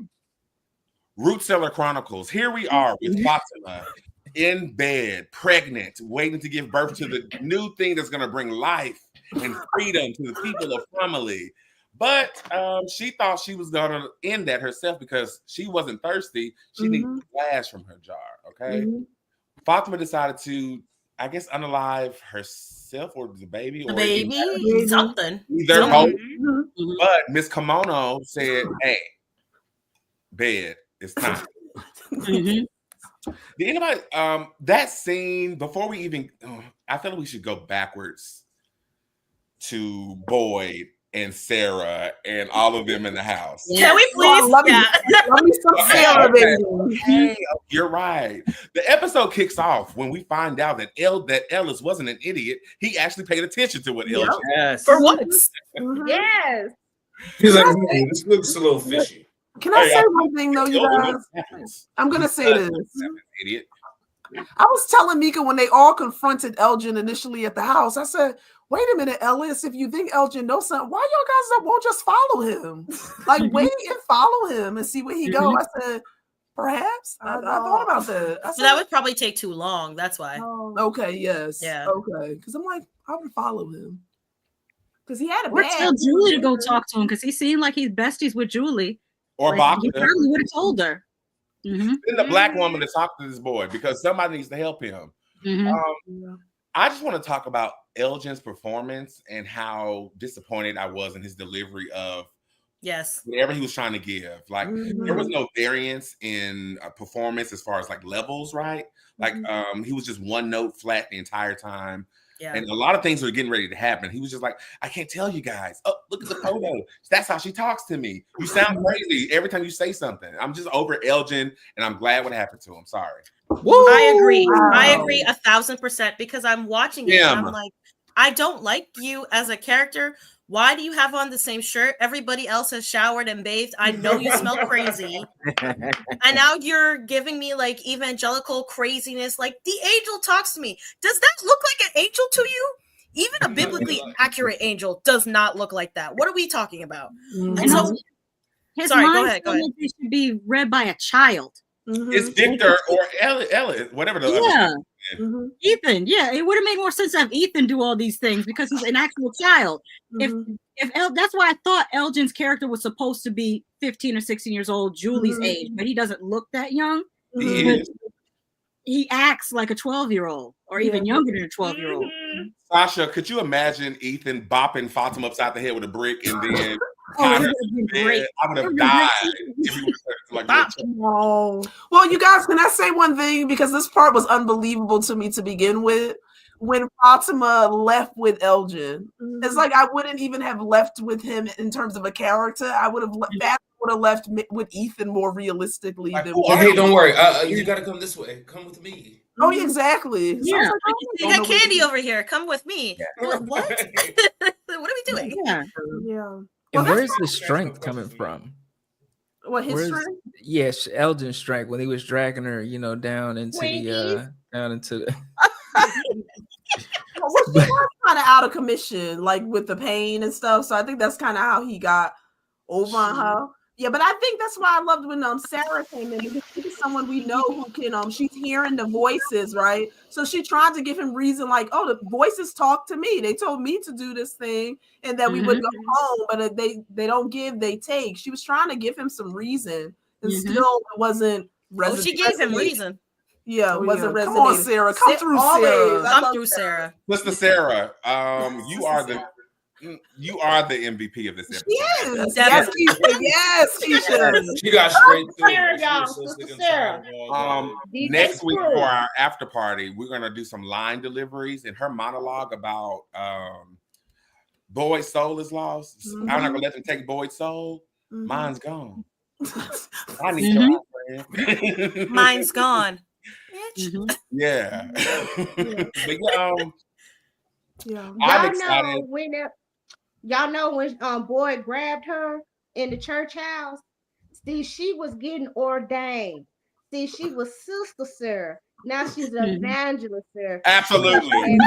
Root Cellar Chronicles. Here we are with Fatima in bed, pregnant, waiting to give birth to the new thing that's going to bring life and freedom to the people of family. But she thought she was going to end that herself because she wasn't thirsty. She needed glass from her jar. Okay. Fatima decided to, I guess, unalive herself or the baby. The baby? Something. Either hope. But Miss Kimono said, hey, bed, it's time. Did anybody that scene before we even I feel like we should go backwards to Boyd and Sarah and all of them in the house. Can we please? Let me some Sarah, baby. Hey, you're right. The episode kicks off when we find out that Ellis wasn't an idiot. He actually paid attention to what Ellis said. For once. Yes. He's like, this looks a little fishy. Can I say one thing though, you guys? I'm gonna say this. Idiot. I was telling Mika when they all confronted Elgin initially at the house. I said, "Wait a minute, Ellis. If you think Elgin knows something, why y'all guys won't just follow him? Like wait and follow him and see where he go." I said, "Perhaps." I thought about that. I said, that would probably take too long. That's why. Okay. Yes. Yeah. Okay. Because I'm like, I would follow him because he had a. Or tell Julie to go talk to him because he seemed like he's besties with Julie. Or like, he probably would have told her. Send the black woman to talk to this boy because somebody needs to help him. I just want to talk about Elgin's performance and how disappointed I was in his delivery of whatever he was trying to give. Like there was no variance in performance as far as like levels, right? Like he was just one note flat the entire time. Yeah. And a lot of things were getting ready to happen. He was just like, I can't tell you guys. Oh, look at the photo. That's how she talks to me. You sound crazy every time you say something. I'm just over Elgin, and I'm glad what happened to him. Sorry. Woo! I agree. I agree 1,000% because I'm watching it and I'm like, I don't like you as a character. Why do you have on the same shirt? Everybody else has showered and bathed. I know you smell crazy. And now you're giving me like evangelical craziness. Like the angel talks to me. Does that look like an angel to you? Even a biblically accurate angel does not look like that. What are we talking about? And so, sorry, go ahead. It should be read by a child. It's Victor or Ellis, whatever the other Ethan. Yeah, it would have made more sense to have Ethan do all these things because he's an actual child. That's why I thought Elgin's character was supposed to be 15 or 16 years old, Julie's age, but he doesn't look that young. He acts like a 12-year-old or even younger than a 12-year-old. Sasha, could you imagine Ethan bopping Fatima upside the head with a brick and then I would have died if he was like that. Well, you guys, can I say one thing? Because this part was unbelievable to me to begin with. When Fatima left with Elgin, it's like I wouldn't even have left with him in terms of a character. I would have left with Ethan more realistically. Like, hey, don't worry. You got to come this way. Come with me. Oh, yeah, exactly. Yeah, you got candy over here. Come with me. Yeah. What? What are we doing? Yeah. And where's the strength coming from? What his strength? Yes, Elgin's strength when he was dragging her, down into the Well, she was kind of out of commission, like with the pain and stuff. So I think that's kind of how he got over on her. Yeah, but I think that's why I loved when Sarah came in, because she's someone we know who can she's hearing the voices, right? So she tried to give him reason, like, oh, the voices talk to me. They told me to do this thing, and that we would go home, but they don't give, they take. She was trying to give him some reason, and still it wasn't resonating. She gave him reason. Yeah, it wasn't resonating. Come on, Sarah. Come through, Sarah. Come through, Sarah. Mr. Sarah, you are the MVP of this episode. Yes, Keisha. Yes, Keisha. She got straight through. Sarah, y'all. Sister Sarah. Next week for our after party, we're gonna do some line deliveries, and her monologue about Boyd's soul is lost. I'm not gonna let them take Boyd's soul. Mine's gone. I need your friend. Mine's gone. Yeah. But I'm excited. Y'all know when Boyd grabbed her in the church house. See, she was getting ordained. See, she was Sister Sarah. Now she's an evangelist, Sarah. Absolutely.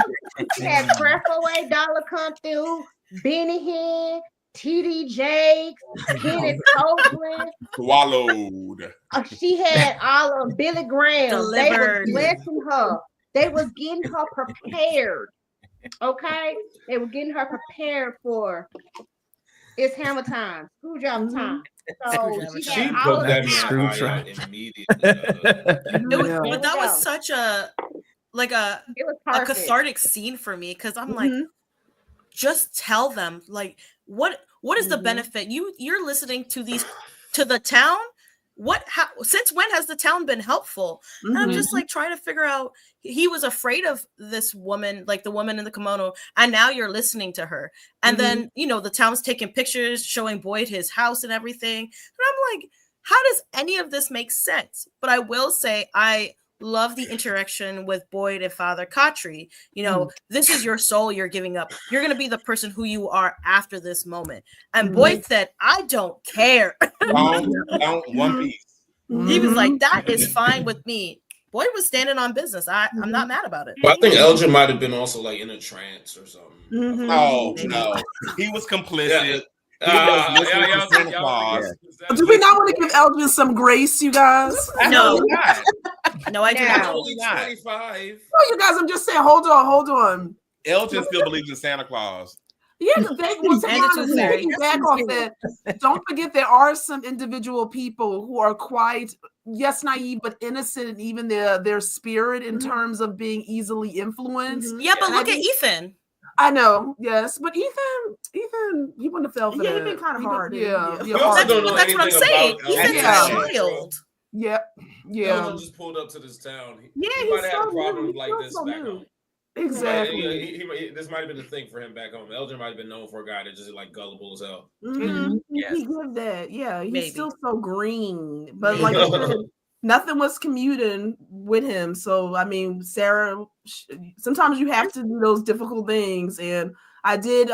She had Crefaway Dollar come through, Benny Hinn, TD Jakes, Kenneth Copeland. Swallowed. She had all of Billy Graham. Delivered. They were blessing her. They was getting her prepared. Okay? They were getting her prepared for it's hammer time, screw job time. So she put that in immediately. But that was such a cathartic scene for me, because I'm like, just tell them, like, what is the benefit? You're listening to the town. Since when has the town been helpful? And I'm just like trying to figure out. He was afraid of this woman, like the woman in the kimono, and now you're listening to her. And then the town's taking pictures showing Boyd his house and everything. And I'm like, how does any of this make sense? But I will say I love the interaction with Boyd and Father Khatri. This is your soul you're giving up. You're going to be the person who you are after this moment. And Boyd said, I don't care. Don't one piece. He was like, that is fine with me. Boyd was standing on business. I'm not mad about it. But I think Elgin might have been also like in a trance or something. Oh, no. He was complicit. Do we not want to give Elgin some grace, you guys? No, no, I do not. Only 25. No, you guys, I'm just saying, hold on. Elgin still believes in Santa Claus. Yeah, back off that. Don't forget there are some individual people who are quite, yes, naive, but innocent, and even their spirit in terms of being easily influenced. Yeah, but look at Ethan. I know, yes, but Ethan, he wouldn't have fell for that. He'd been kind of hard. Yeah. That's what I'm saying. Ethan's a child. Yeah. Elgin just pulled up to this town. He might have had a problem like this back home. Exactly. This might have been a thing for him back home. Elgin might have been known for a guy that just like gullible as hell. Yes. He did that. Yeah, he's still so green, but like I said, nothing was commuting with him. So I mean, Sarah, sometimes you have to do those difficult things, and I did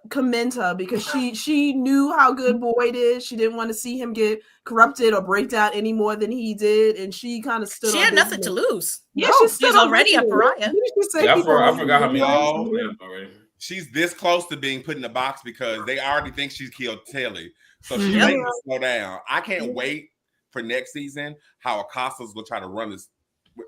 commend her because she knew how good Boyd is. She didn't want to see him get corrupted or break down any more than he did, and she kind of stood. She had nothing to lose. Yeah, she's already a pariah. I forgot how many already. She's this close to being put in the box because they already think she's killed Telly, so she needs to slow down. I can't wait for next season how Acosta's will try to run this.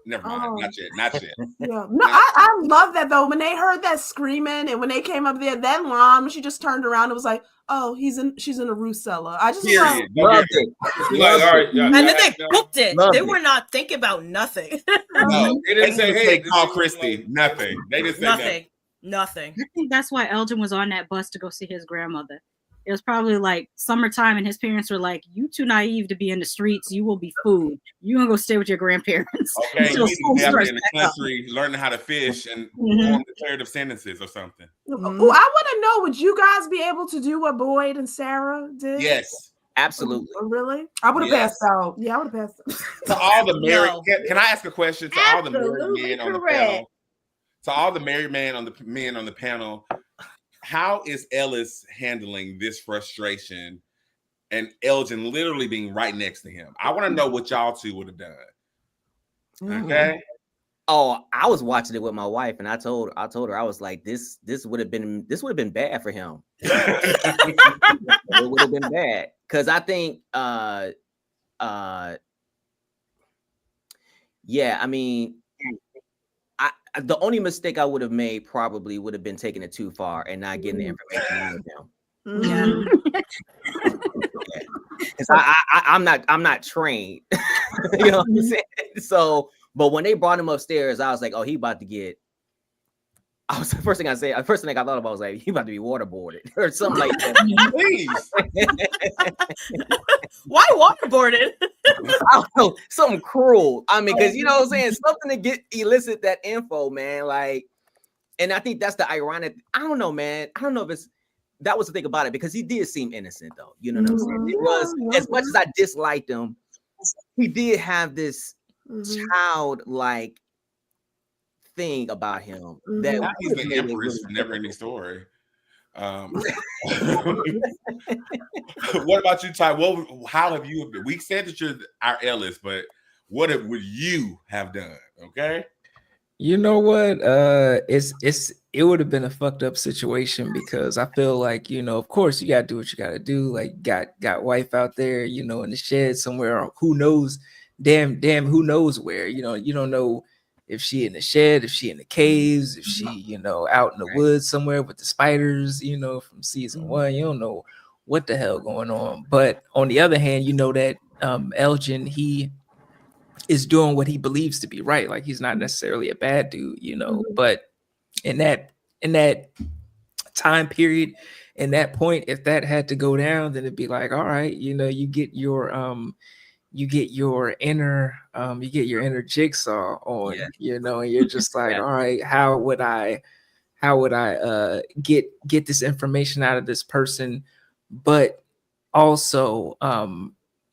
Never mind, not yet. Yeah, no, I love that though. When they heard that screaming and when they came up there, that line when she just turned around, it was like, oh, she's in a root cellar. I just loved it. Like, all right, and then they booked it. They were not thinking about nothing. No, they didn't say, hey, call Christy. Nothing. They didn't say nothing. I think that's why Elgin was on that bus to go see his grandmother. It was probably like summertime, and his parents were like, "You too naive to be in the streets. You will be food. You gonna go stay with your grandparents." Okay, you need to be in the country, learning how to fish and form declarative sentences or something. I want to know: would you guys be able to do what Boyd and Sarah did? Yes, absolutely. Really? I would have passed out. Yeah, I would have passed out. To all the married, can I ask a question? To all the married men on the panel, to all the married men on the panel. How is Ellis handling this frustration and Elgin literally being right next to him. I want to know what y'all two would have done. Okay. Oh, I was watching it with my wife, and I told her I was like, this would have been bad for him. It would have been bad because I think, yeah, I mean, the only mistake I would have made probably would have been taking it too far and not getting the information with them. Because I'm not trained. You know what I'm saying? So, but when they brought him upstairs, I was like, oh, he about to get. The first thing I thought about was like, he about to be waterboarded or something like that. Please. Why waterboarded? I don't know, something cruel. I mean, because you know what I'm saying, something to elicit that info, man. Like, and I think that's the ironic. I don't know, man. I don't know if that was the thing about it, because he did seem innocent, though. You know what I'm saying? It was, as much as I disliked him, he did have this childlike thing about him that he's the empress for Never Ending Story. What about you, Ty? How have you been? We said that you're our Ellis, but what would you have done? Okay. You know what? It would have been a fucked up situation, because I feel like, you know, of course you gotta do what you gotta do. Like, got wife out there, you know, in the shed somewhere, or who knows, damn, who knows where. You know, you don't know if she in the shed, if she in the caves, if she, you know, out in the woods somewhere with the spiders, you know, from season 1. You don't know what the hell going on. But on the other hand, you know that Elgin, he is doing what he believes to be right. Like, he's not necessarily a bad dude, you know, but in that time period, in that point, if that had to go down, then it'd be like, all right, you know, you get your inner jigsaw on, you know, and you're just like, all right, how would I get this information out of this person, but also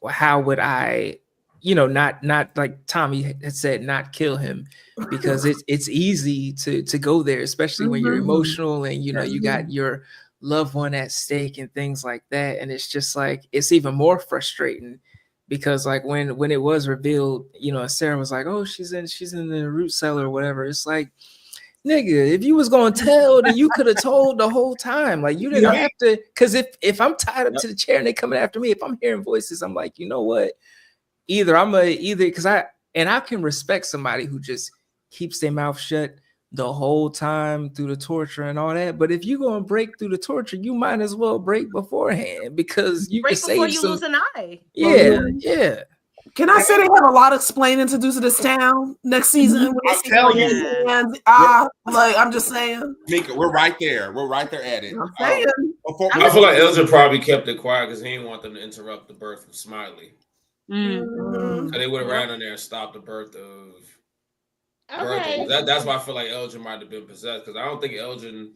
how would I, you know, not like Tommy had said, not kill him, because it's easy to go there, especially when you're emotional and, you know, you got your loved one at stake and things like that. And it's just like, it's even more frustrating, because like when it was revealed, you know, Sarah was like, oh, she's in the root cellar or whatever. It's like, nigga, if you was gonna tell, then you could have told the whole time. Like, you didn't have to. Because if I'm tied up to the chair and they coming after me, if I'm hearing voices, I'm like, you know what? Either because I can respect somebody who just keeps their mouth shut the whole time through the torture and all that. But if you're gonna break through the torture, you might as well break beforehand, because you break can before save you lose an eye. Yeah. Can I say they have a lot of explaining to do to this town next season? I'm telling you. I'm just saying. Mika, we're right there. We're right there at it. I'm saying. I feel like Elgin probably kept it quiet because he didn't want them to interrupt the birth of Smiley. So they would have ran in there and stopped the birth of. That's why I feel like Elgin might have been possessed, because I don't think Elgin.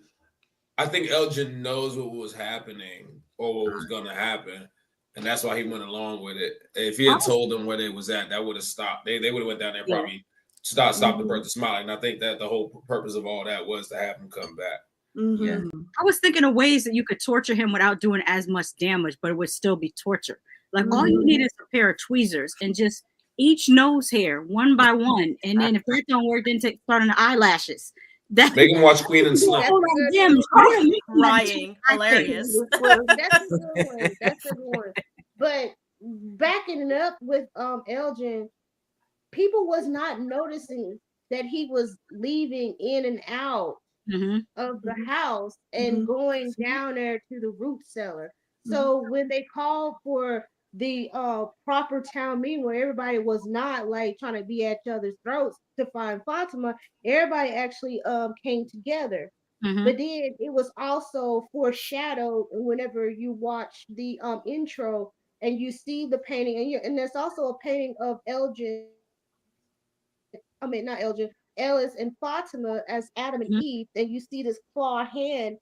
I think Elgin knows what was happening or what was going to happen, and that's why he went along with it. If he had told them where they was at, that would have stopped. They would have went down there probably stop the birth of Smiley, and I think that the whole purpose of all that was to have him come back. I was thinking of ways that you could torture him without doing as much damage, but it would still be torture. Like, all you need is a pair of tweezers and just each nose hair one by one, and then if that don't work, then start on the eyelashes. Make him watch Queen and Slim. Crying, hilarious. That's a good one. That's a good one. But backing it up with Elgin, people was not noticing that he was leaving in and out of the house and going down there to the root cellar. So when they called for the proper town meeting, where everybody was not like trying to be at each other's throats to find Fatima, everybody actually came together. But then it was also foreshadowed whenever you watch the intro and you see the painting, and there's also a painting of Ellis and Fatima as Adam and Eve, and you see this claw hand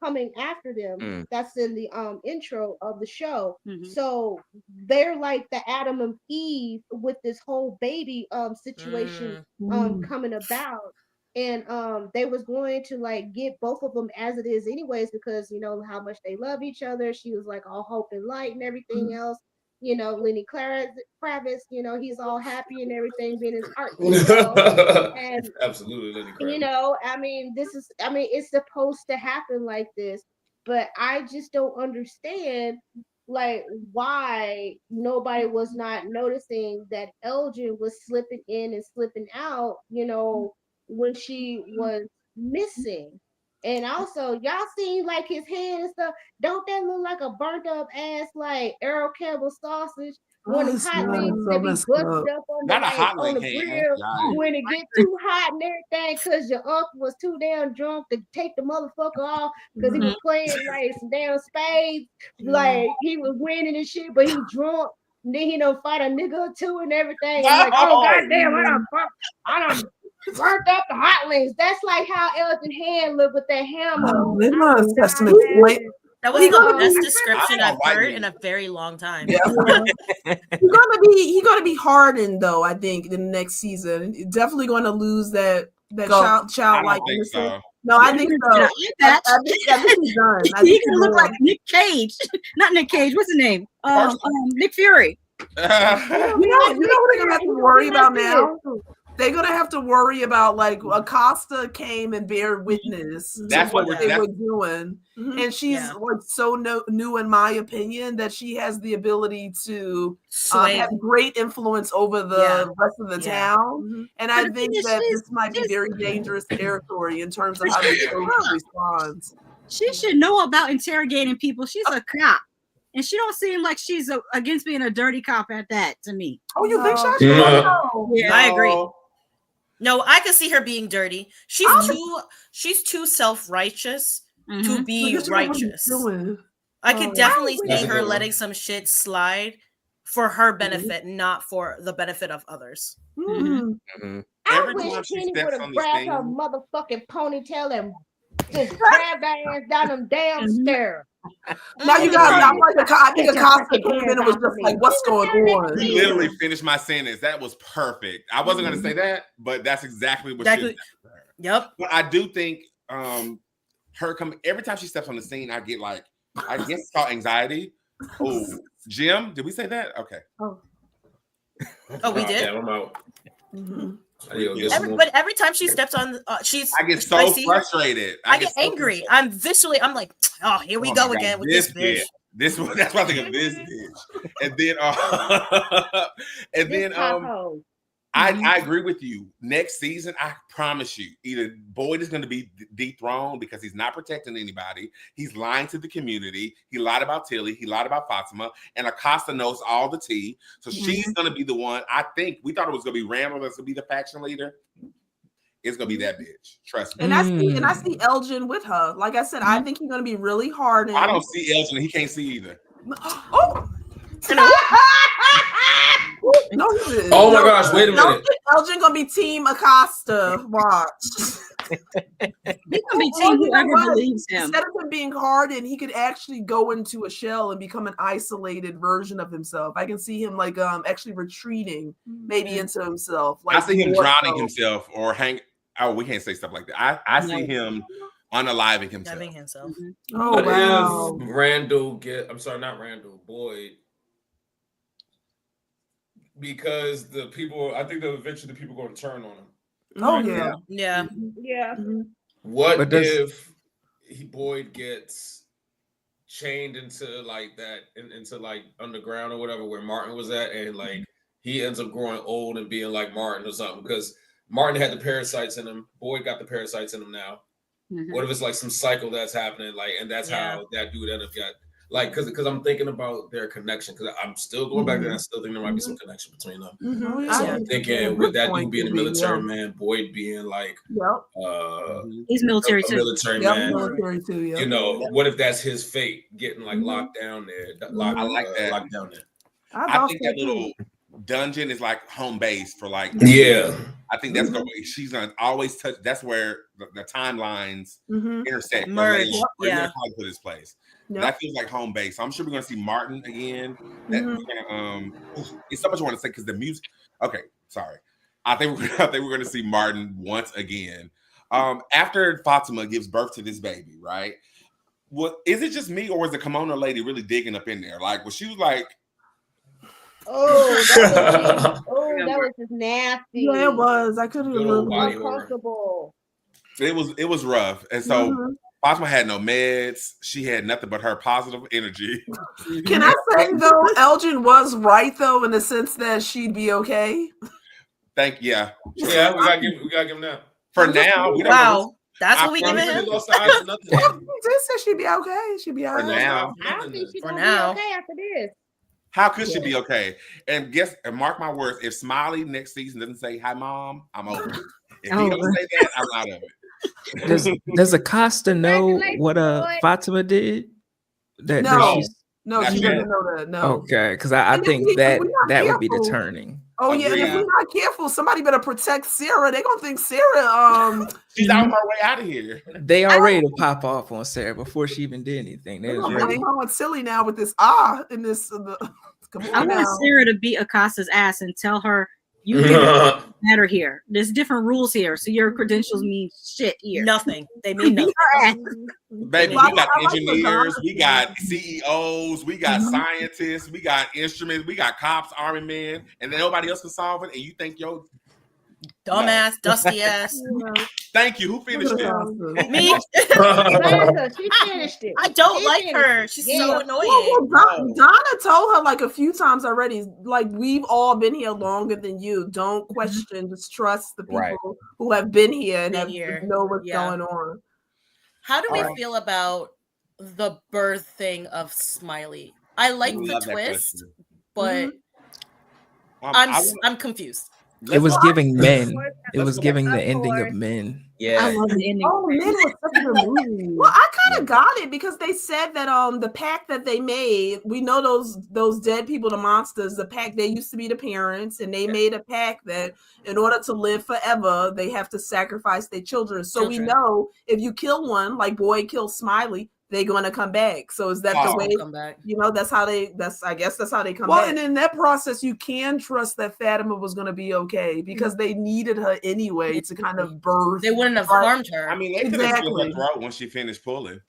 coming after them. That's in the intro of the show. So they're like the Adam and Eve with this whole baby situation coming about. and they was going to like get both of them as it is anyways, because you know how much they love each other. She was like all hope and light and everything else. You know, Lenny Kravitz, you know, he's all happy and everything, being his art. And absolutely, Lenny Kravitz. You know, I mean, it's supposed to happen like this, but I just don't understand like why nobody was not noticing that Elgin was slipping in and slipping out, you know, when she was missing. And also, y'all seen like his hand and stuff. Don't that look like a burnt up ass like Earl Campbell sausage? When the hot links that be busted up on the grill when it get too hot and everything, because your uncle was too damn drunk to take the motherfucker off because he was playing like some damn spades, like he was winning and shit, but he drunk. And then he don't fight a nigga or two and everything. I'm like, oh goddamn, I done burnt up the hot links. That's like how Elgin Hand looked with that hammer. That was the best description I've heard in a very long time. Yeah. He's gonna be hardened though. I think in the next season, definitely going to lose that childlike innocence. No, I think so. I think he's done. He's gonna look like Nick Cage, not Nick Cage. What's his name? Nick Fury. You know what they're gonna have to worry about now? They're gonna have to worry about like Acosta came and bear witness. That's what they were doing, and she's like so new, in my opinion, that she has the ability to have great influence over the rest of the town. And I think that this might be very dangerous territory in terms of how the show responds. She should know about interrogating people. She's a cop. And she don't seem like she's against being a dirty cop at that to me. Oh, you think so? Yeah, I agree. No, I can see her being dirty. She's too self-righteous to be righteous. I could definitely see her letting some shit slide for her benefit, not for the benefit of others. I wish Kenny would have grabbed her motherfucking ponytail and just grabbed her ass down them damn stairs. Now you guys, I think Acosta came in and was just like, "What's going on?" You literally finished my sentence. That was perfect. I wasn't going to say that, but that's exactly what she. Yep. But I do think her coming every time she steps on the scene, I get like, I guess it's called anxiety. Oh, Jim, did we say that? Okay. Oh, we did. Yeah, I'm out. But every time she steps on, I get so frustrated. I get angry. I'm like, oh, here we go again with this bitch. That's what I think of this bitch. And then I agree with you. Next season, I promise you, either Boyd is going to be dethroned because he's not protecting anybody. He's lying to the community. He lied about Tilly. He lied about Fatima. And Acosta knows all the tea. So she's going to be the one. I think we thought it was going to be Randall that's going to be the faction leader. It's going to be that bitch. Trust me. And I see Elgin with her. Like I said, I think he's going to be really hard. I don't see Elgin. He can't see either. Oh. No, oh my gosh, wait a minute. Elgin gonna be Team Acosta. Watch. He's gonna be Team whoever believes him. Instead of him being hardened, he could actually go into a shell and become an isolated version of himself. I can see him like actually retreating maybe into himself. Like I see him drowning himself or hang. Oh, we can't say stuff like that. I see him unaliving himself. Oh, wow. If Randall not Randall, Boyd. Because I think that eventually the people are going to turn on him. Oh, yeah. What if Boyd gets chained into like that, into like underground or whatever, where Martin was at, and like he ends up growing old and being like Martin or something? Because Martin had the parasites in him. Boyd got the parasites in him now. What if it's like some cycle that's happening, like, and that's how that dude ended up got. Like, because I'm thinking about their connection, because I'm still going back there and I still think there might be some connection between them. So I'm thinking with that dude being a military man, Boyd being like, he's military too. Military man. Military too, you know, what if that's his fate, getting like locked down there? I like that. Locked down there. I think that little dungeon is like home base for like. Yeah. I think that's she's gonna always touch. That's where the timelines intersect. Merge. We're gonna call it for this place. That feels like home base. So I'm sure we're gonna see Martin again. That we're gonna it's so much I want to say because the music. Okay, sorry. I think we're gonna see Martin once again. After Fatima gives birth to this baby, right? What is it just me, or was the kimono lady really digging up in there? Like, was she was like, that was just nasty. Yeah, it was. I couldn't remember. Uncomfortable. It was rough. And so Fatima had no meds. She had nothing but her positive energy. Can I say though, Elgin was right though, in the sense that she'd be okay. Yeah, we gotta give him that. For now, we don't know. That's what we give him. They said she'd be okay. She'd be all right. For now. I don't think she's For gonna now. be okay after this. How could she be okay? And mark my words, if Smiley next season doesn't say hi mom, I'm over it. If he don't say that, I'm out of it. Does Acosta know what Fatima did? No, she doesn't know that. No. Okay, because I think that would be deterring. Oh yeah, and if we're not careful, somebody better protect Sarah. They're gonna think Sarah she's on her way out of here. They are ready to pop off on Sarah before she even did anything. They're going silly now with this in this. I want Sarah to beat Acosta's ass and tell her you matter here. There's different rules here, so your credentials mean shit here. Nothing. They mean nothing. Baby, we got engineers, we got CEOs, we got scientists, we got instruments, we got cops, army men, and then nobody else can solve it. And you think dumbass, dusty ass. Thank you. Who finished it? Me. She finished it. I don't like her. She's so annoying. Donna told her like a few times already, like, we've all been here longer than you. Don't question, just trust the people who have been here and know what's going on. How do we feel about the birth thing of Smiley? I like the twist, but I'm confused. It was giving Men. It was giving the ending of Men. Yeah. I love the ending. Oh, Men was such a good movie. Well, I kind of got it because they said that the pact that they made, we know those dead people, the monsters, the pact, they used to be the parents, and they made a pact that in order to live forever, they have to sacrifice their children. So we know if you kill one, like Boyd kills Smiley, they're going to come back. So is that the way? Come back. That's how they. I guess that's how they come back. Well, and in that process, you can trust that Fatima was going to be okay because they needed her anyway to kind of birth. They wouldn't have harmed her. I mean, they could have killed her throat when she finished pulling.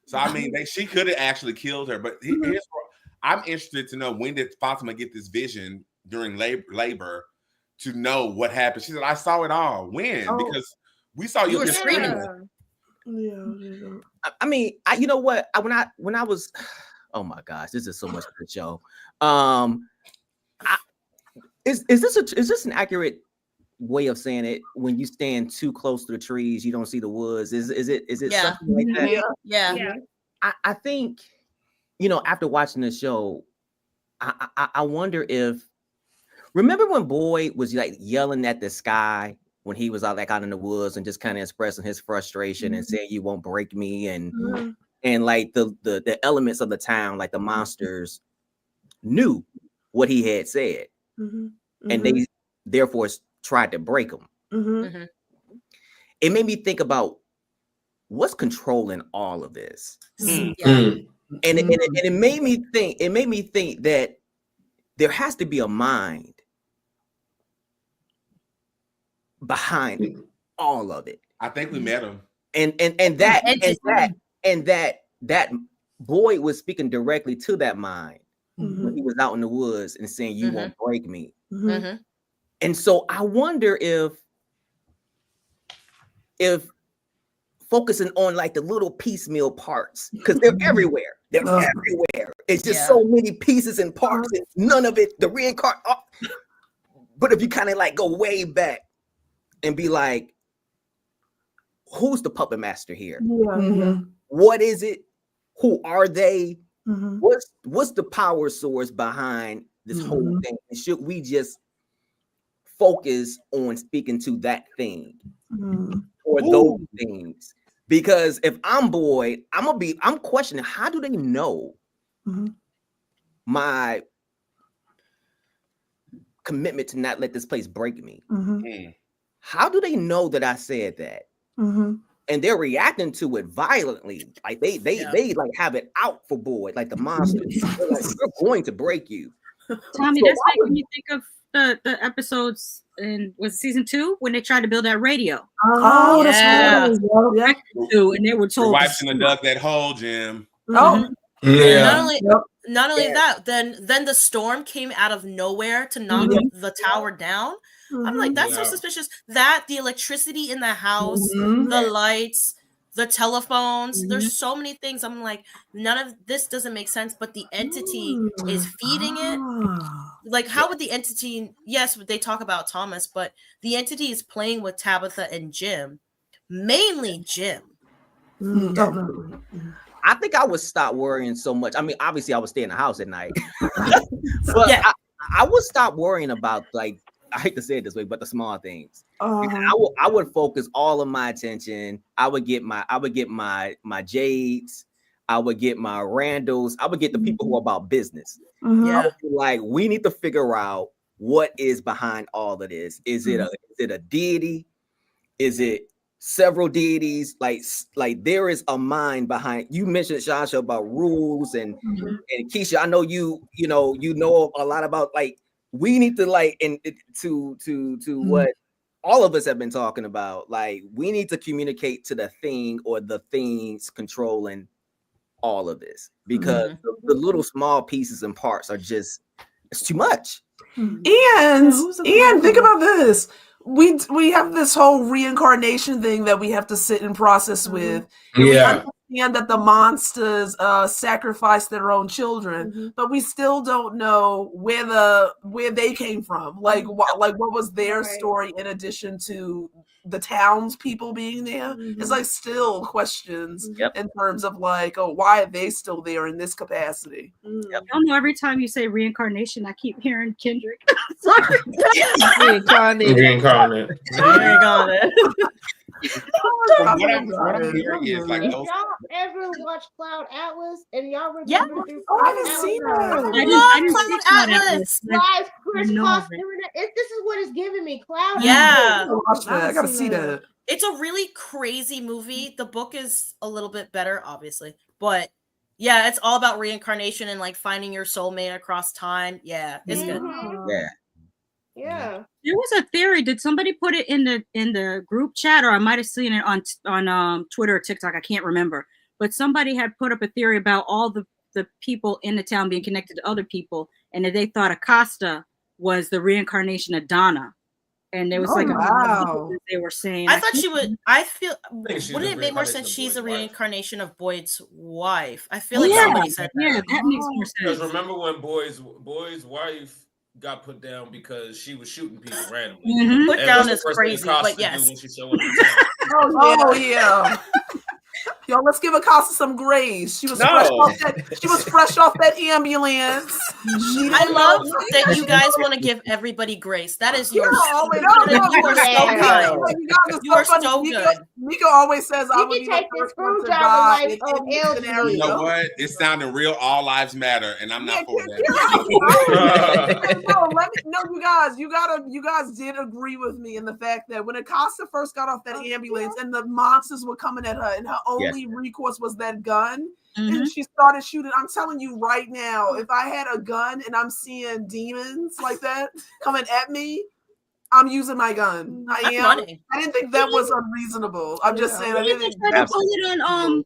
So I mean, she could have actually killed her. But I'm interested to know, when did Fatima get this vision during labor to know what happened? She said, "I saw it all." When? Because we saw you screaming. Yeah. I mean, you know what? When I was, oh my gosh, this is so much good show. Is this an accurate way of saying it? When you stand too close to the trees, you don't see the woods. Is it something like that? Yeah. I think, after watching the show, I wonder if, remember when Boyd was like yelling at the sky when he was out in the woods and just kind of expressing his frustration and saying, "You won't break me," and like the elements of the town, like the monsters, knew what he had said, and they therefore tried to break him. It made me think about what's controlling all of this, and it made me think that there has to be a mind behind all of it. I think we met him, and that Boyd was speaking directly to that mind when he was out in the woods and saying, "You won't break me." And so I wonder if focusing on like the little piecemeal parts, because they're everywhere. They're everywhere. It's just so many pieces and parts, and none of it, the reincarnate. But if you kind of like go way back and be like, who's the puppet master here? What is it? Who are they? What's the power source behind this whole thing? And should we just focus on speaking to that thing or those things? Because if I'm Boyd, I'm questioning, how do they know my commitment to not let this place break me? How do they know that I said that? And they're reacting to it violently. Like they like have it out for Boyd, like the monsters. They're like, "We're going to break you." Tommy, that's making me think of the episodes was season 2 when they tried to build that radio. Oh, yeah. that's right. Yeah. And they were Your told wife shouldn't have dug that hole, Jim. Oh, Yeah. Not only that, then the storm came out of nowhere to knock the tower down. I'm like, that's so suspicious. That the electricity in the house, the lights, the telephones, there's so many things. I'm like, none of this doesn't make sense, but the entity is feeding it. Like, how would the entity, yes, they talk about Thomas, but the entity is playing with Tabitha and Jim, mainly Jim. I think I would stop worrying so much. I mean, obviously I would stay in the house at night, but I would stop worrying about, like, I hate to say it this way, but the small things. I would focus all of my attention. I would get my Jades. I would get my Randalls. I would get the people who are about business. I would be like, we need to figure out what is behind all of this. Is it a deity? Is it several deities? Like there is a mind behind. You mentioned, Shasha, about rules and Keisha. I know you know a lot about, like, we need to, like, to what all of us have been talking about. Like, we need to communicate to the thing or the things controlling all of this, because the little small pieces and parts are just, it's too much. And think about this. We have this whole reincarnation thing that we have to sit and process with. We understand that the monsters sacrifice their own children, but we still don't know where they came from. Like what was their story in addition to the townspeople being there? It's like still questions in terms of, like, oh, why are they still there in this capacity? I don't know. Every time you say reincarnation, I keep hearing Kendrick. Sorry. Reincarnate. What I'm hearing is, like, did those. y'all ever watch Cloud Atlas? And y'all remember? Yeah. I haven't seen that. I love Cloud Atlas. Why is Chris Cross doing that? This is what it's giving me. Cloud Yeah. Atlas. I gotta see that. It's a really crazy movie. The book is a little bit better, obviously, but yeah, it's all about reincarnation and, like, finding your soulmate across time. Yeah, it's good. Yeah. There was a theory. Did somebody put it in the group chat, or I might have seen it on Twitter or TikTok? I can't remember. But somebody had put up a theory about all the people in the town being connected to other people, and that they thought Acosta was the reincarnation of Donna. And there was they were saying. I thought she would. I feel. Wouldn't it make more sense? She's a reincarnation of Boyd's wife. I feel like somebody said that. Yeah, that makes more sense. Because remember when Boyd's wife got put down because she was shooting people randomly. Put down is crazy, but yes. When she showed up Oh yeah. Yo, let's give Acosta some grace. She was fresh off that ambulance. I love that you guys want to give everybody grace. That is your. You are so good. Mika always says, "I would take this screwdriver life of You know what? It's sounding real. All lives matter, and I'm not for that. You guys did agree with me in the fact that when Acosta first got off that ambulance and the monsters were coming at her, and her only recourse was that gun, and she started shooting. I'm telling you right now, if I had a gun and I'm seeing demons like that coming at me, I'm using my gun. I didn't think that was unreasonable. I'm just saying. I didn't think that was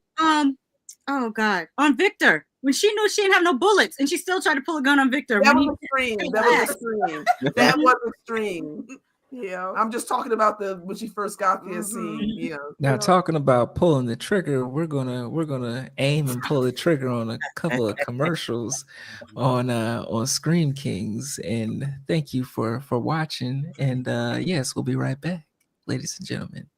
oh God, on Victor. When she knew she didn't have no bullets, and she still tried to pull a gun on Victor. That was extreme. That was extreme. Yeah, I'm just talking about when she first got there scene. Yeah. Now talking about pulling the trigger, we're gonna aim and pull the trigger on a couple of commercials on Scream Kings. And thank you for watching. And yes, we'll be right back, ladies and gentlemen.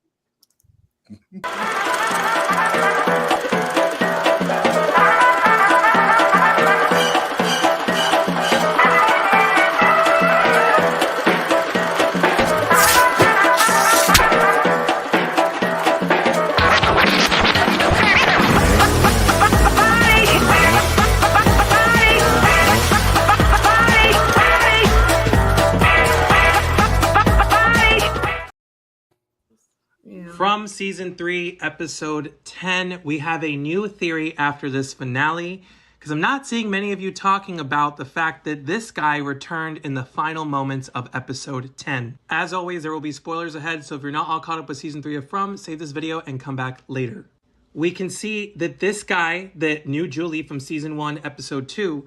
From season 3, episode 10, we have a new theory after this finale, because I'm not seeing many of you talking about the fact that this guy returned in the final moments of episode 10. As always, there will be spoilers ahead, so if you're not all caught up with season 3 of From, save this video and come back later. We can see that this guy that knew Julie from season 1, episode 2,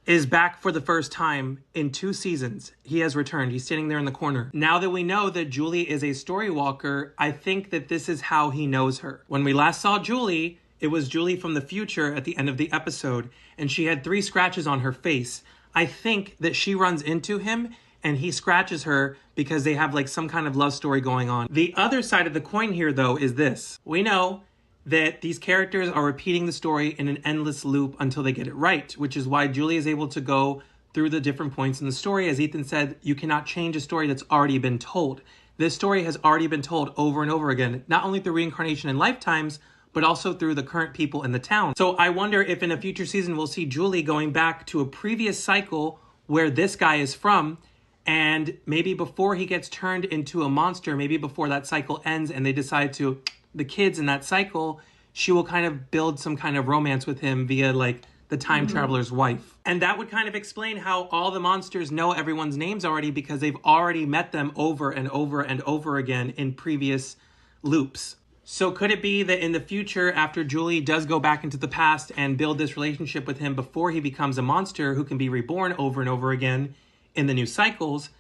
is back for the first time in 2 seasons. He has returned. He's standing there in the corner. Now that we know that Julie is a story walker, I think that this is how he knows her. When we last saw Julie, it was Julie from the future at the end of the episode, and she had 3 scratches on her face. I think that she runs into him and he scratches her because they have like some kind of love story going on. The other side of the coin here, though, is this. We know that these characters are repeating the story in an endless loop until they get it right, which is why Julie is able to go through the different points in the story. As Ethan said, you cannot change a story that's already been told. This story has already been told over and over again, not only through reincarnation and lifetimes, but also through the current people in the town. So I wonder if in a future season we'll see Julie going back to a previous cycle where this guy is from, and maybe before he gets turned into a monster, maybe before that cycle ends and they decide to, the kids in that cycle, she will kind of build some kind of romance with him via like the time traveler's wife. And that would kind of explain how all the monsters know everyone's names already, because they've already met them over and over and over again in previous loops. So could it be that in the future, after Julie does go back into the past and build this relationship with him before he becomes a monster who can be reborn over and over again in the new cycles,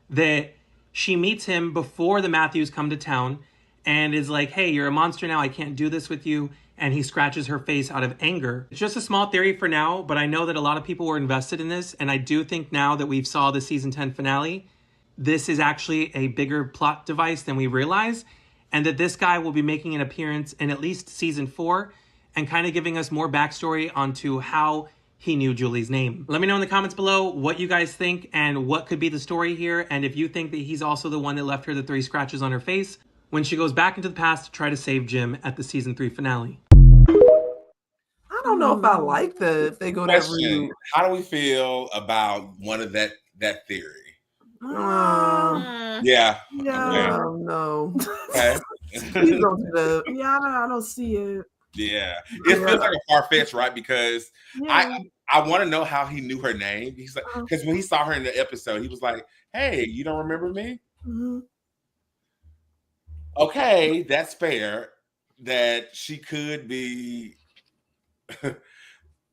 that she meets him before the Matthews come to town and is like, hey, you're a monster now, I can't do this with you. And he scratches her face out of anger. It's just a small theory for now, but I know that a lot of people were invested in this. And I do think now that we've saw the season 10 finale, this is actually a bigger plot device than we realize. And that this guy will be making an appearance in at least season 4 and kind of giving us more backstory onto how he knew Julie's name. Let me know in the comments below what you guys think and what could be the story here. And if you think that he's also the one that left her the 3 scratches on her face when she goes back into the past to try to save Jim at the season 3 finale. I don't know if I like that. If they go that route. How do we feel about one of that theory? Yeah. No. Okay. Please don't do that. Yeah, I don't see it. Yeah. It feels like a far-fetched, right? Because I want to know how he knew her name. He's like, because when he saw her in the episode, he was like, hey, you don't remember me? Mm-hmm. Okay, that's fair. That she could be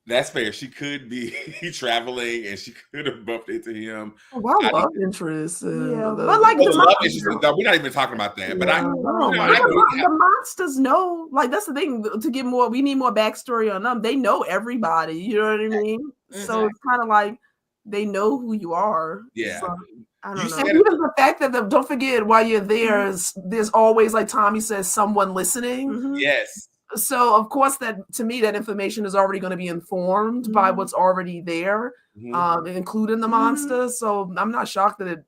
that's fair. She could be traveling and she could have bumped into him. Oh, I love interest. But like the love interest, we're not even talking about that. But the monsters know. Like that's the thing. To get more, we need more backstory on them. They know everybody. You know what I mean? So it's kind of like they know who you are. Yeah. So, I don't know. Even the fact that don't forget while you're there, there's always, like Tommy says, someone listening. Yes. So of course that to me that information is already going to be informed by what's already there, including the monsters. So I'm not shocked that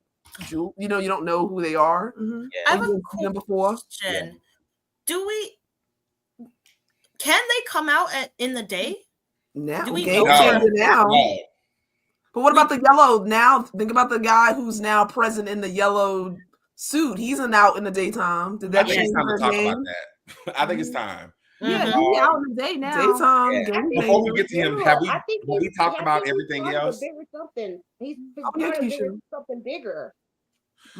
you don't know who they are. I have a question. Can they come out in the day? Now, do we now? But what about the yellow? Now think about the guy who's now present in the yellow suit. He's out in the daytime. Did that change time her to talk name? about that? I think it's time. Yeah, he's out in the day now. Daytime. Before we get to him, have we talked about everything else? He's something bigger.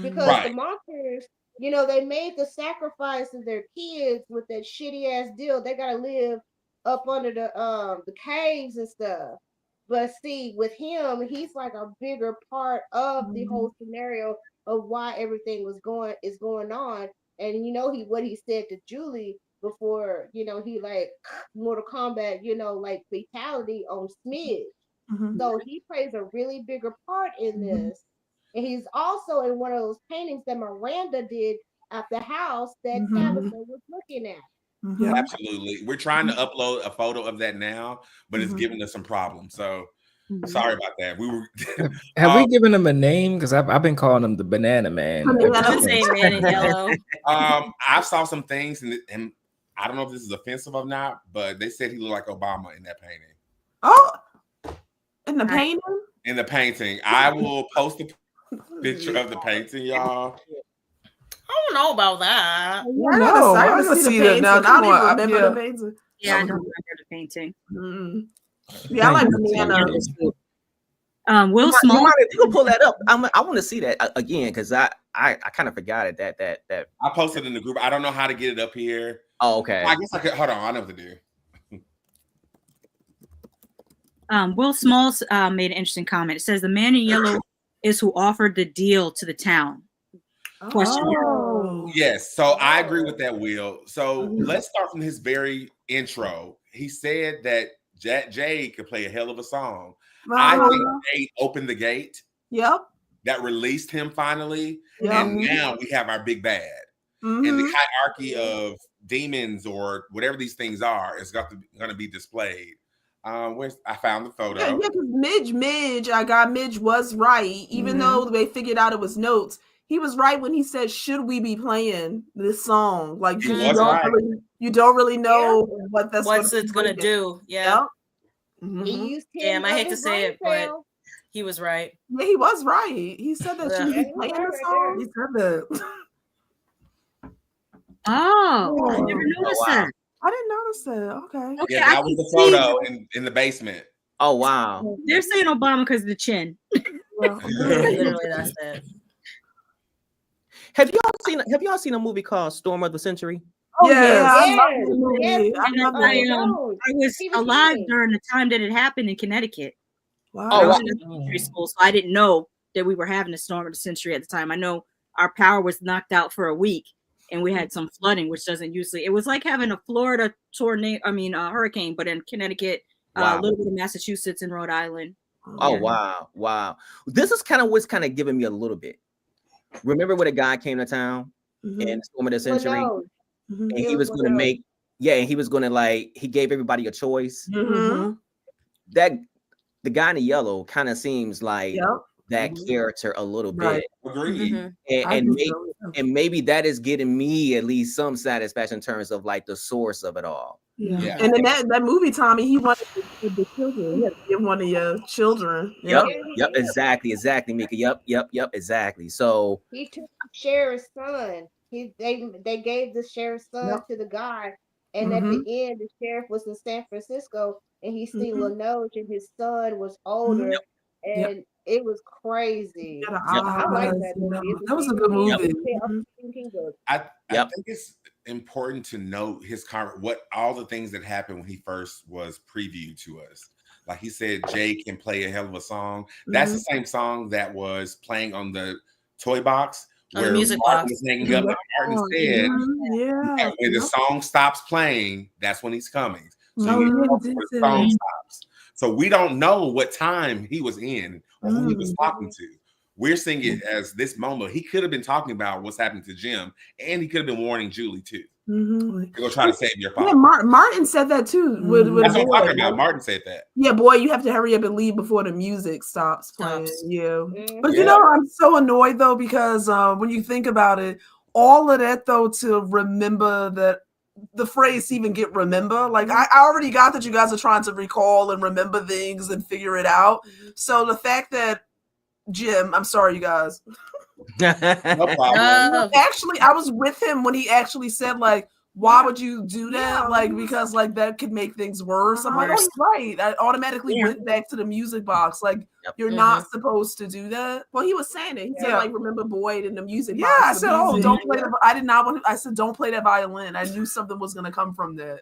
Because the monsters, they made the sacrifice of their kids with that shitty ass deal. They gotta live up under the caves and stuff. But see, with him, he's like a bigger part of the whole scenario of why everything is going on. And what he said to Julie before, he like Mortal Kombat, like fatality on Smidge. So he plays a really bigger part in this. And he's also in one of those paintings that Miranda did at the house that Tabitha was looking at. Absolutely. We're trying to upload a photo of that now, but it's giving us some problems. So sorry about that. Have we given him a name? Because I've been calling him the Banana Man. Man in yellow. I saw some things and I don't know if this is offensive or not, but they said he looked like Obama in that painting. Oh, in the painting? In the painting. I will post a picture of the painting, y'all. I don't know about that. I don't see that now. I don't even remember the painting. Yeah, I don't remember the painting. Yeah, I like banana. Will Small. You can pull that up. I want to see that again because I kind of forgot it. That I posted in the group. I don't know how to get it up here. Oh, okay. I guess I could. Hold on. I know what to do. Will Smalls made an interesting comment. It says the man in yellow is who offered the deal to the town. Oh. Yes, so I agree with that, Will. So let's start from his very intro. He said that Jay could play a hell of a song. I think Jay opened the gate. Yep. That released him finally. Yep. And now we have our big bad. And the hierarchy of demons or whatever these things are is going to be displayed. I found the photo. Yeah, because Midge, I got Midge was right, even though they figured out it was notes. He was right when he said, "Should we be playing this song?" Like you don't really know what it's gonna do. Yeah. Damn, I hate to say it, but he was right. Yeah, he was right. He said that should we be playing the song. He said that. Oh, I never noticed that. I didn't notice that. Okay. Yeah, that was the photo in the basement. Oh wow. They're saying Obama because of the chin. Literally, that's it. Have y'all seen a movie called Storm of the Century? Oh, I was alive during the time that it happened in Connecticut. Wow. I was in elementary school, so I didn't know that we were having a storm of the century at the time. I know our power was knocked out for a week, and we had some flooding, which doesn't usually. It was like having a Florida tornado. I mean, a hurricane, but in Connecticut, a little bit of Massachusetts and Rhode Island. Oh wow! This is kind of what's kind of giving me a little bit. Remember when a guy came to town in Storm of the Century, and he was going to make, and he was going to he gave everybody a choice. That the guy in the yellow kind of seems like that character a little bit. Agreed. And maybe that is getting me at least some satisfaction in terms of like the source of it all. Yeah. And in that movie, Tommy, he wanted the children. He had to give one of your children. Yep. Exactly, Mika. Yep. Exactly. So he took the sheriff's son. They gave the sheriff's son to the guy, and at the end, the sheriff was in San Francisco, and he seen Lenoche, and his son was older, and it was crazy. I like that movie. That was a good movie. I think it's important to note all the things that happened when he first was previewed to us. Like he said, Jay can play a hell of a song. That's the same song that was playing on the toy box where music Martin box was hanging up. And Martin said, when the song stops playing, that's when he's coming. So the song stops. So we don't know what time he was in or who he was talking to. We're seeing it as this moment. He could have been talking about what's happening to Jim, and he could have been warning Julie too. You're gonna try to save your father. Yeah, Martin said that too. That's what I'm talking about. Martin said that. Yeah, boy, you have to hurry up and leave before the music stops playing. Yeah, but you know, I'm so annoyed though because when you think about it, all of that though to remember that. The phrase even get remember, like I already got that you guys are trying to recall and remember things and figure it out. So the fact that Jim, I'm sorry, you guys. No problem. Actually, I was with him when he actually said, like, why would you do that? Like, because like that could make things worse. I'm like, oh, he's right. I automatically went back to the music box. Like, you're not supposed to do that. Well, he was saying it. He said, like, remember Boyd in the music box. I said, don't play the. I did not want. I said, don't play that violin. I knew something was going to come from that.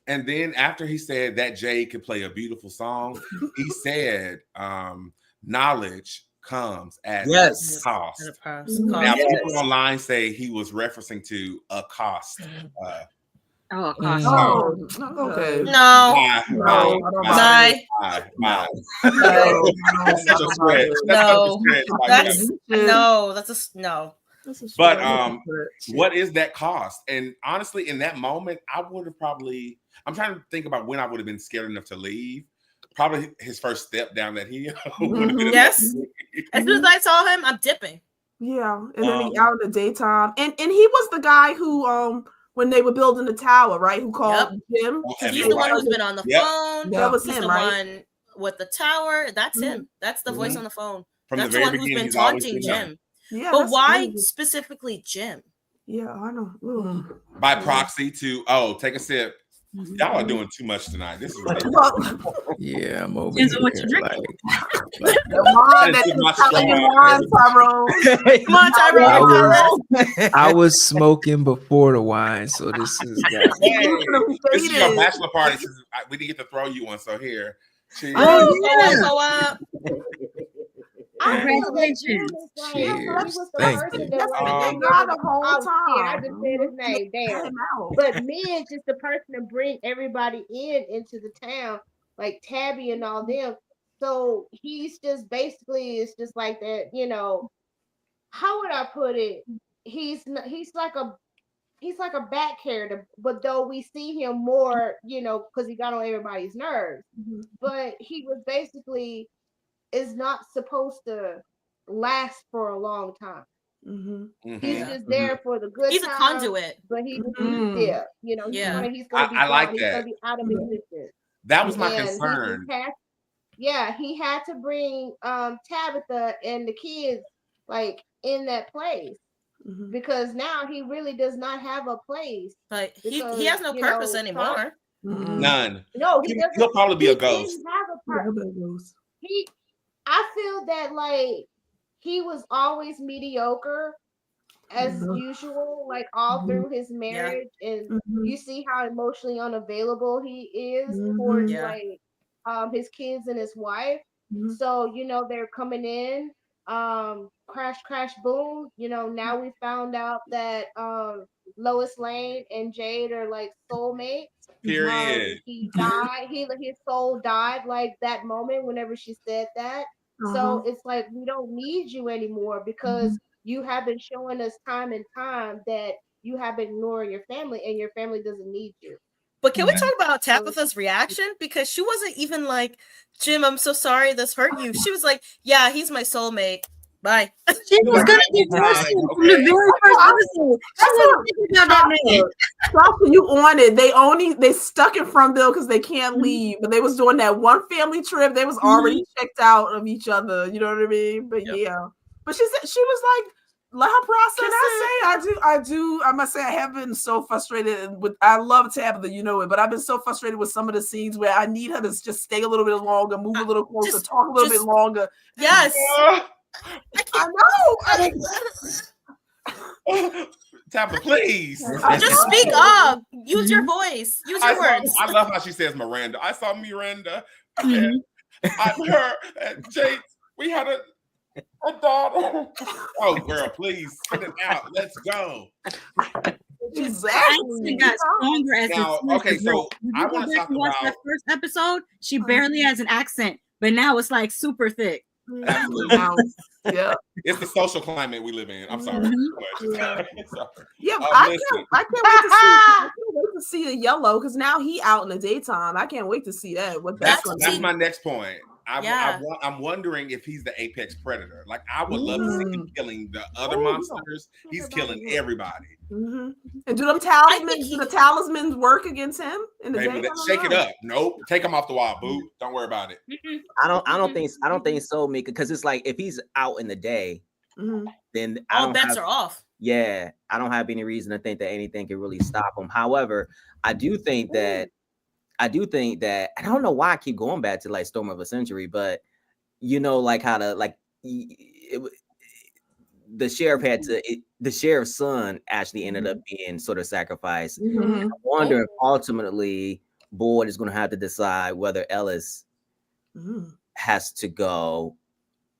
And then after he said that Jay could play a beautiful song, he said, knowledge comes at a cost. Now people online say he was referencing to a cost. Okay. No. But what is that cost? And honestly, in that moment, I would have probably. I'm trying to think about when I would have been scared enough to leave. Probably his first step down that hill. Yes. As soon as I saw him, I'm dipping. Yeah, and then he out in the daytime, and he was the guy who when they were building the tower, right? Who called Jim? He's the one who's been on the phone. That was He's him, the right? one with the tower. That's him. That's the voice on the phone. That's the one who's been taunting Jim. Yeah, but why specifically Jim? Yeah, I know. By proxy to take a sip. Y'all are doing too much tonight. This is ridiculous. Yeah, I'm over here. Come on, Tyrone. I was smoking before the wine, so this is this is your bachelor party. We didn't get to throw you one, so here. Cheers. Go up. Congratulations. Cheers. Thank you. The whole time. I just said his name. Damn. But Midge is the person to bring everybody into the town, like Tabby and all them. So he's just basically, it's just like that, you know. How would I put it? He's like a back character, but though we see him more, you know, because he got on everybody's nerves. But he was basically is not supposed to last for a long time. He's just there for the good. He's a conduit, but he's there. You know, he's gonna be I like that. He's gonna be out of existence. That was my concern. He had to bring Tabitha and the kids like in that place. Because now he really does not have a place. But he has no purpose anymore. None. No, he doesn't. He'll probably be a ghost. He didn't have a purpose. I feel that like he was always mediocre as usual, like all through his marriage, and you see how emotionally unavailable he is towards like his kids and his wife. So you know they're coming in, crash boom. You know now we found out that Lois Lane and Jade are like soulmates. Period. He died. His soul died like that moment whenever she said that. So it's like we don't need you anymore because you have been showing us time and time that you have been ignoring your family and your family doesn't need you. But can we talk about Tabitha's reaction? Because she wasn't even like, Jim, I'm so sorry this hurt you. She was like, yeah, he's my soulmate. Bye. She was gonna divorce him from the very first episode. That's what I'm thinking about that man. Sasha, you on it. They stuck in Frontville because they can't leave. But they was doing that one family trip. They was already checked out of each other. You know what I mean? But yeah. But she said she was like, let her process it. I must say I have been so frustrated with. I love Tabitha, you know it, but I've been so frustrated with some of the scenes where I need her to just stay a little bit longer, move a little closer, talk a little bit longer. Yes. I know. Tabitha, please. Just speak up. Use your voice. Use your words. I love how she says Miranda. I saw Miranda. And her and Jade. We had a daughter. Oh, girl, please send it out. Let's go. Exactly. Got stronger as now, okay, so I want to talk about that first episode. She barely has an accent, but now it's like super thick. Absolutely. Yeah, it's the social climate we live in. I'm sorry. I can't wait to see the yellow because now he out in the daytime. I can't wait to see that. That's my next point. I'm wondering if he's the apex predator. Like I would love to see him killing the other monsters. He's killing everybody. And do them talismans work against him in the day? Shake it up. Nope. Take him off the wall, boo. Don't worry about it. I don't think so, Mika, because it's like if he's out in the day, then all bets are off. Yeah, I don't have any reason to think that anything can really stop him. However, I do think that I don't know why I keep going back to like Storm of a Century, but you know, like how to like the sheriff's son actually ended up being sort of sacrificed. I wonder if ultimately Boyd is going to have to decide whether Ellis has to go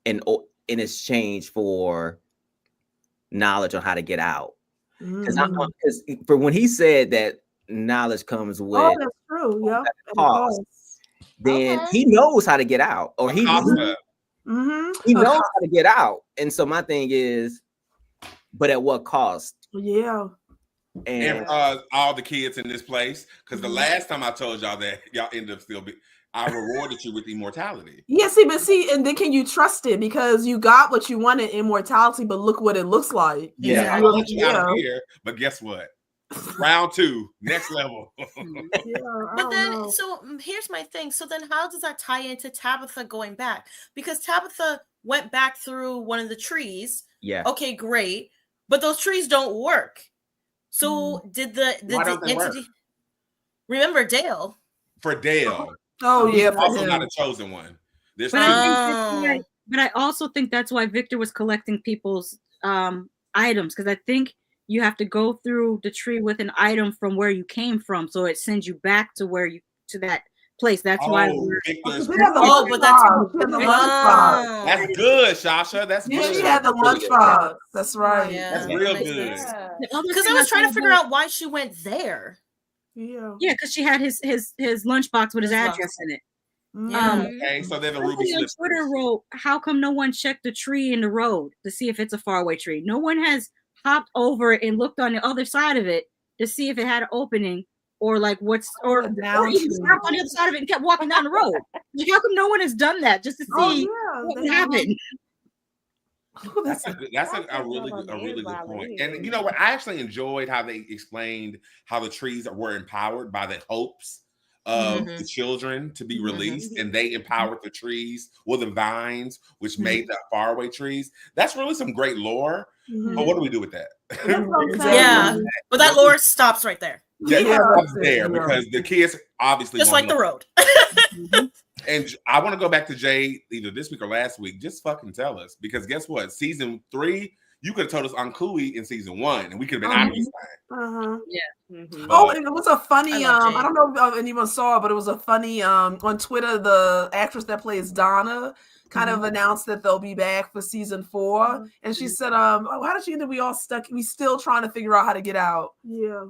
in exchange for knowledge on how to get out. Because for when he said that knowledge comes with that's true. Yeah, cost, then he knows how to get out, or he knows how to get out. And so my thing is, but at what cost? Yeah. And all the kids in this place, because the last time I told y'all that y'all end up I rewarded you with immortality. Yeah, and then can you trust it? Because you got what you wanted, immortality, but look what it looks like. Yeah, I let you out of here, but guess what? Round 2, next level. But then, so here's my thing. So then how does that tie into Tabitha going back? Because Tabitha went back through one of the trees. Yeah. Okay, great. But those trees don't work. So did the entity... Remember Dale? For Dale. Oh yeah, he's also not a chosen one. But I also think that's why Victor was collecting people's items, because I think you have to go through the tree with an item from where you came from, so it sends you back to that place. That's why Victor's but that's good, Shasha. That's yeah, good. she had the lunchbox. That's right. Yeah, that's real good. Because I was trying to figure out why she went there. Yeah, because she had his lunchbox with his address in it. Okay, so then the Ruby on Twitter wrote, "How come no one checked the tree in the road to see if it's a faraway tree? No one has hopped over and looked on the other side of it to see if it had an opening, or like or even stopped on the other side of it and kept walking down the road. Like, how come no one has done that just to see what would happen?" That's a really good point. And you know what? I actually enjoyed how they explained how the trees were empowered by the hopes of the children to be released, and they empowered the trees, the vines, which made the faraway trees. That's really some great lore. But what do we do with that? Yeah, but that lore stops right there. Stops there because the kids obviously just like the road. And I want to go back to Jade either this week or last week. Just fucking tell us, because guess what? Season 3, you could have told us on Kui in season 1, and we could have been out of this Yeah. Oh, and it was a funny. I don't know if anyone saw it, but it was a funny. On Twitter, the actress that plays Donna kind of announced that they'll be back for season 4, and she said, how did she end up? We all stuck. We still trying to figure out how to get out. Yeah,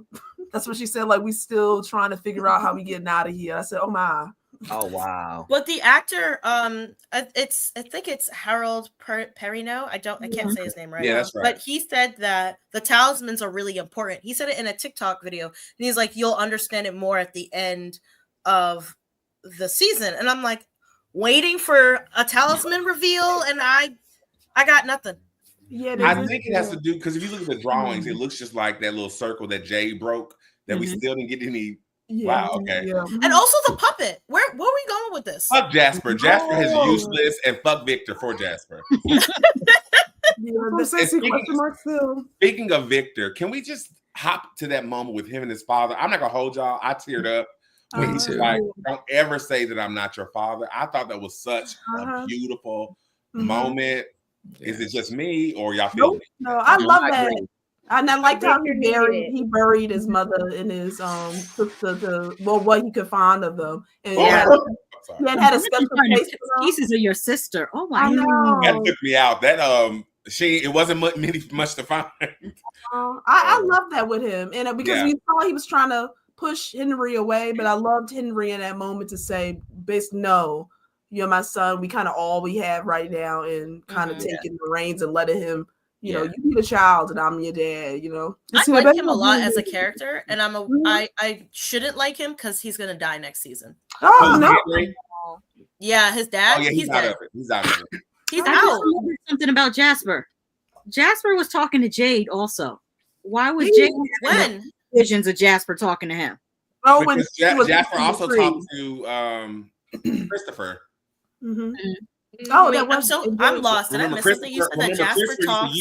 that's what she said. Like, we still trying to figure out how we getting out of here. I said, oh my. Oh wow! But the actor, I think it's Harold Perrineau. I can't say his name right. Yeah, that's right. But he said that the talismans are really important. He said it in a TikTok video, and he's like, "You'll understand it more at the end of the season." And I'm like, waiting for a talisman reveal, and I got nothing. Yeah, I think it has to do, because if you look at the drawings, it looks just like that little circle that Jay broke that we still didn't get any. Yeah, wow. Okay. Yeah. And also the puppet. Where are we going with this? Fuck Jasper. Jasper is useless, and fuck Victor for Jasper. Speaking of Victor, can we just hop to that moment with him and his father? I'm not gonna hold y'all. I teared up. When he's like, don't ever say that I'm not your father. I thought that was such a beautiful moment. Is it just me, or y'all feel me? No, I love that. And I liked how he buried his mother in his what he could find of them. And he had a special place for pieces of your sister. Oh my God. That took me out. That it wasn't much to find. I love that with him. And because we saw he was trying to push Henry away, but I loved Henry in that moment to say, no, you're my son. We kind of all we have right now, and kind of taking the reins and letting him, you be the child and I'm your dad, I like him a lot as a character, and I shouldn't like him because he's gonna die next season. Oh no. Yeah, his dad. Oh, yeah, he's out of it. He's out of it. He's out. Something about Jasper. Jasper was talking to Jade also. Why was Jade when visions of Jasper talking to him? Oh, when Jasper also talked to Christopher. Oh, I'm lost. Did I miss something? You said that Jasper talks.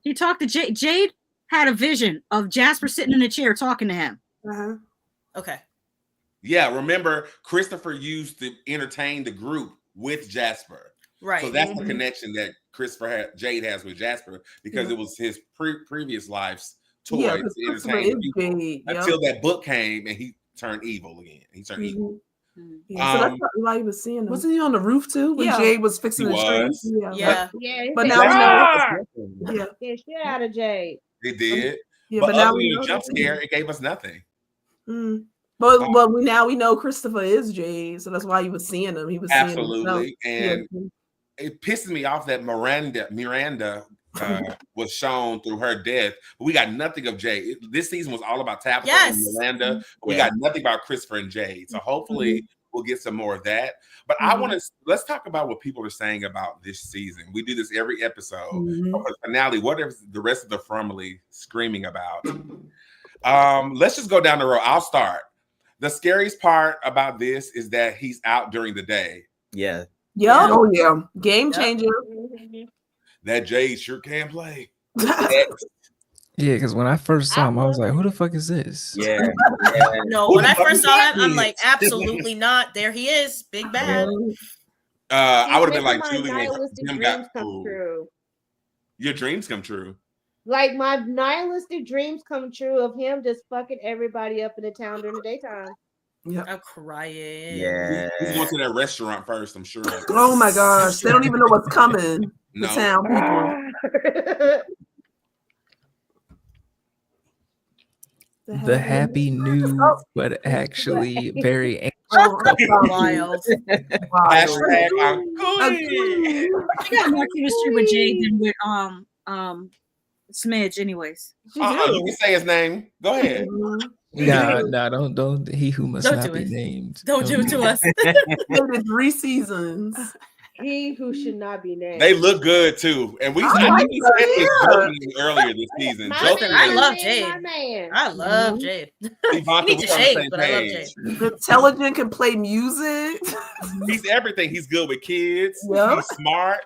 He talked to Jade. Jade had a vision of Jasper sitting in a chair talking to him. Okay. Yeah, remember Christopher used to entertain the group with Jasper. Right. So that's the connection that Jade has with Jasper, because it was his previous life's toy to entertain people until that book came and he turned evil again. He turned evil. Yeah, so that's why he was seeing them. Wasn't he on the roof too when Jade was fixing the tree? Yeah. But now we know. Get shit out of Jade. It did. Yeah, but now we know jump scare. It gave us nothing. But we know Christopher is Jade, so that's why he was seeing him. He was absolutely, and it pisses me off that Miranda was shown through her death, but we got nothing of Jade. This season was all about Tabitha and Miranda. We got nothing about Christopher and Jade. So hopefully we'll get some more of that. But let's talk about what people are saying about this season. We do this every episode. For the finale, what is the rest of the family screaming about? Let's just go down the road. I'll start. The scariest part about this is that he's out during the day. Yeah. Yeah. Oh yeah. Game changer. That Jade sure can play. Yeah, because when I first saw him, I was like, "Who the fuck is this?" Yeah. No, when I first saw him, I'm like, absolutely not. There he is, big bad. I would have been like, my Julie, when nihilistic Jim dreams got come fooled. true. Your dreams come true. Like my nihilistic dreams come true of him just fucking everybody up in the town during the daytime. Yeah, I'm crying. Yeah. He's going to that restaurant first, I'm sure. Oh my gosh, they don't even know what's coming. No. The town people. The happy new, but actually very anxious. Wild. Hashtag She got more chemistry with Jade than with Smidge, anyways. you can say his name. Go ahead. Nah, don't. He who must Don't not do be it. named. Don't do it to us. 3 seasons. He who should not be named. They look good too, and I think we said this earlier this season. I love Jade. My man. I love Jade. Ivanka, He needs to shave, but I love Jade. Intelligent, can play music. He's everything. He's good with kids. Yep. He's smart.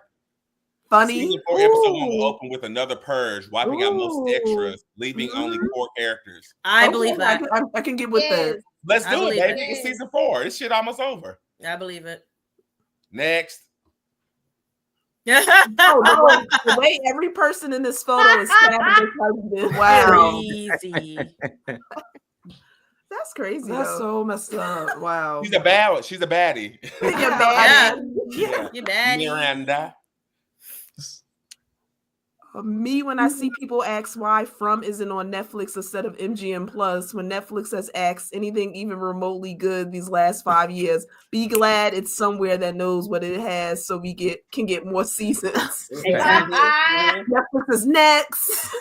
Funny. Season 4, episode 1 will open with another purge, wiping out most extras, leaving only 4 characters. I believe that. I can get with that. Let's I do it, believe baby. it. It's season 4. This shit almost over. I believe it. Next. The way every person in this photo is stabbing their husband. Wow. Crazy. That's crazy. That's so messed up. Wow. She's a baddie. You're bad. Yeah. You're bad. Miranda. Me, when I see people ask why From isn't on Netflix instead of MGM Plus, when Netflix has asked anything even remotely good these last 5 years, be glad it's somewhere that knows what it has, so we can get more seasons. Netflix is next.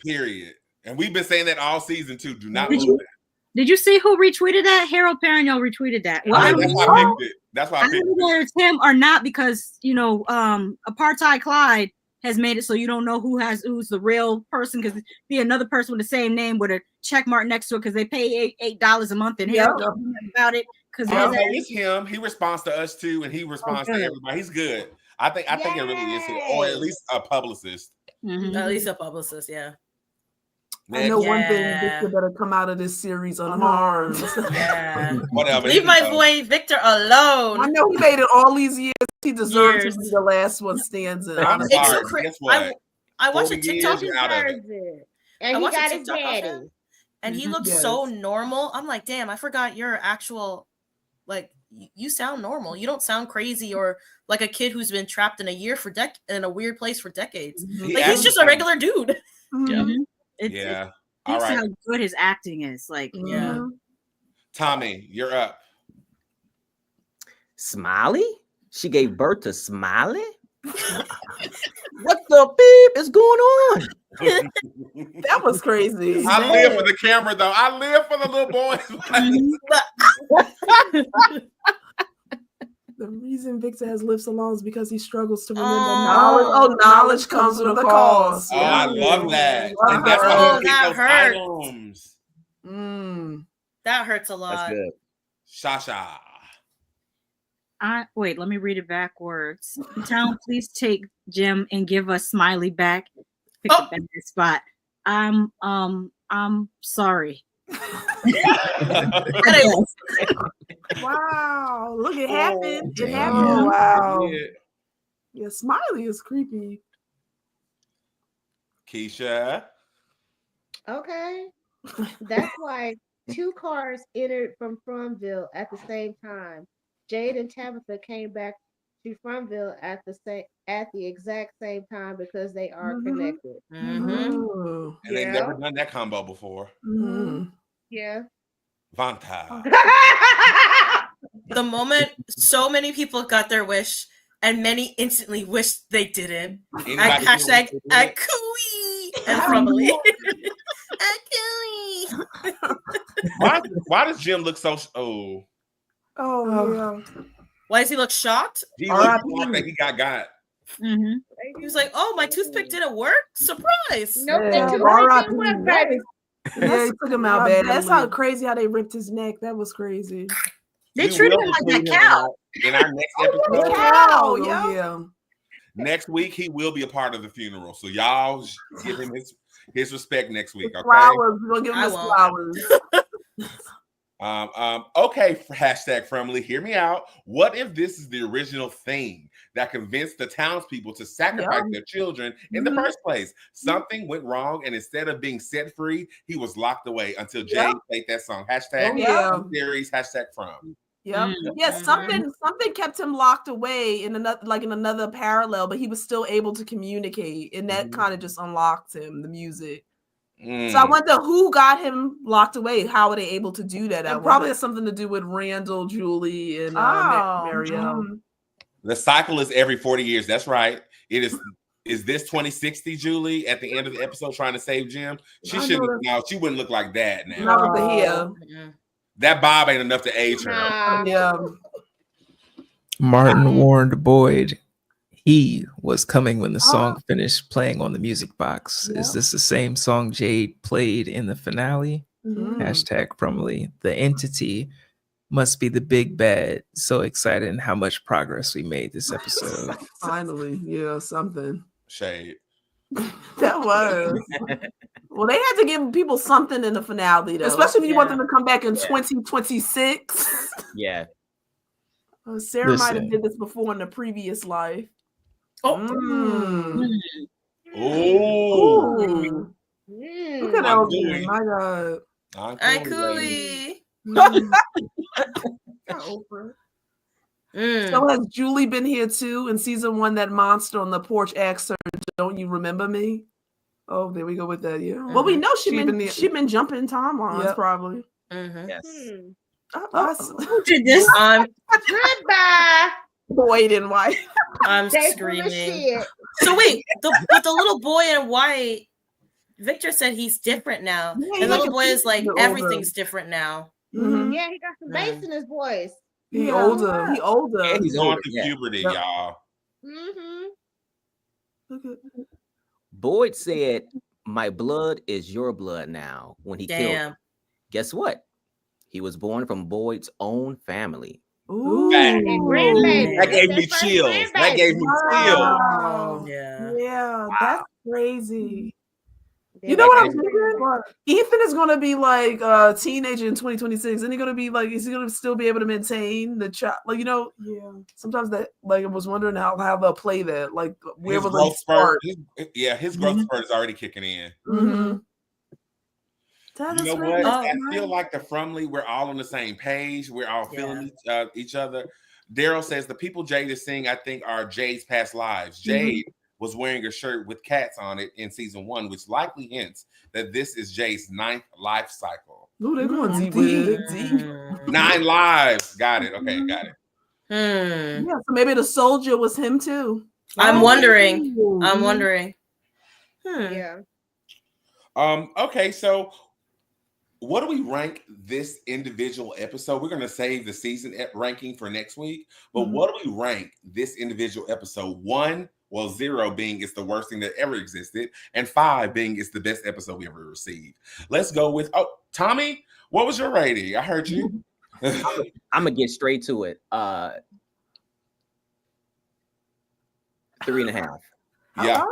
Period. And we've been saying that all season too. Do not Did lose you- it. Did you see who retweeted that? Harold Perrineau retweeted that. Well, That's why I picked it. That's why I I picked don't know whether it's him or not because Apartheid Clyde has made it so you don't know who's the real person because be another person with the same name with a check mark next to it because they pay $8 a month and Harold don't know about it because it's him. He responds to us too, and he responds to everybody. He's good. I think it really is him, or at least a publicist. Mm-hmm. At least a publicist, yeah. I know one thing, Victor better come out of this series unharmed. Yeah. Whatever. Leave my boy Victor alone. I know he made it all these years. He deserves to be the last one standing. I'm It's sorry. so crazy. Guess what? I watched a 40 TikTok. years out of it. And I he watched got a his TikTok of daddy. him, and he looks so normal. I'm like, damn, I forgot you're actual. Like, you sound normal. You don't sound crazy or like a kid who's been trapped in in a weird place for decades. Like he's just a regular dude. Yeah. All right. How good his acting is. Like, yeah. Tommy, you're up. Smiley? She gave birth to Smiley? What the beep is going on? That was crazy. I live for the camera, though. I live for the little boys. The reason Victor has lived so long is because he struggles to remember knowledge. Oh, knowledge comes with a cost. Oh, I love that. And that's why he picked those items. That hurts a lot. That's good. Shasha. Wait, let me read it backwards. Town, please take Jim and give us Smiley back. Pick up at that spot. I'm sorry. Wow, look, it happened. It happened. Oh, wow. Yeah, Smiley is creepy. Keisha. Okay. That's why 2 cars entered from Fromville at the same time. Jade and Tabitha came back to Fromville at the exact same time because they are connected. And they've never done that combo before. Yeah. Vanta. The moment so many people got their wish and many instantly wished they didn't. Hashtag Akui and Fromville. Why does Jim look so? Oh yeah. Why does he look shocked? He looks shocked that he got. He was like, "Oh, my toothpick didn't work. Surprise!" Nope, Yeah. the toothpick didn't work, baby. Yeah, he took him out bad. That's how crazy how they ripped his neck. That was crazy. They treated him like that cow. In our next episode. Cow, yeah. Next week he will be a part of the funeral, so y'all give him his respect next week. Okay, flowers. We're gonna give him his flowers. Okay, hashtag Friendly, hear me out. What if this is the original thing that convinced the townspeople to sacrifice their children in the first place? Something went wrong, and instead of being set free, he was locked away until Jay played that song. Hashtag series, hashtag From. Yep. Yeah, something kept him locked away in another parallel, but he was still able to communicate, and that kind of just unlocked him, the music. So I wonder who got him locked away. How were they able to do that? It probably has something to do with Randall, Julie, and Marielle. The cycle is every 40 years. That's right. It is. Is this 2060 Julie at the end of the episode trying to save Jim? She shouldn't. No, she wouldn't look like that now. Not with the hair. That bob ain't enough to age her. Yeah. Martin warned Boyd he was coming when the song finished playing on the music box. Is this the same song Jade played in the finale? Hashtag Brumley. The entity must be the big bad. So excited and how much progress we made this episode. Finally, something. Shade. That was. Well, they had to give people something in the finale, though. Especially if you want them to come back in 2026. Yeah. Sarah might have did this before in the previous life. Oh. Look at Elgin. My God. Hi, Cooley. So has Julie been here too? In season 1, that monster on the porch asked her, "Don't you remember me?" Oh, there we go with that. Yeah. Well, we know she been jumping timelines probably. Yes. Who did this? Goodbye. Boyd in white. I'm screaming. So wait, the little boy in white, Victor said he's different now. The little boy is like everything's different now. Yeah, he got some bass in his voice. He older. He older. And he's going through puberty, y'all. Boyd said, "My blood is your blood now." When he killed him. Guess what? He was born from Boyd's own family. Ooh. That gave me chills. That gave me chills. Wow. Yeah, that's crazy. You know what I'm thinking? Ethan is going to be like a teenager in 2026. Isn't he going to be like, is he going to still be able to maintain the child? Like, sometimes that, like, I was wondering how they'll play that. Like, where will they start? His growth spurt is already kicking in. You know what? I feel like the Frumley, we're all on the same page. We're all feeling each other. Daryl says the people Jade is seeing, I think, are Jade's past lives. Jade was wearing a shirt with cats on it in season 1, which likely hints that this is Jade's 9th life cycle. Ooh, they're going deep. 9 lives. Got it. Okay, got it. Yeah, so maybe the soldier was him too. I'm wondering. Yeah. Okay, so what do we rank this individual episode? We're going to save the season ranking for next week, but what do we rank this individual episode? 1, 0 being it's the worst thing that ever existed, and 5 being it's the best episode we ever received. Let's go with Tommy. What was your rating? I heard you. I'm gonna get straight to it. 3.5. Yeah.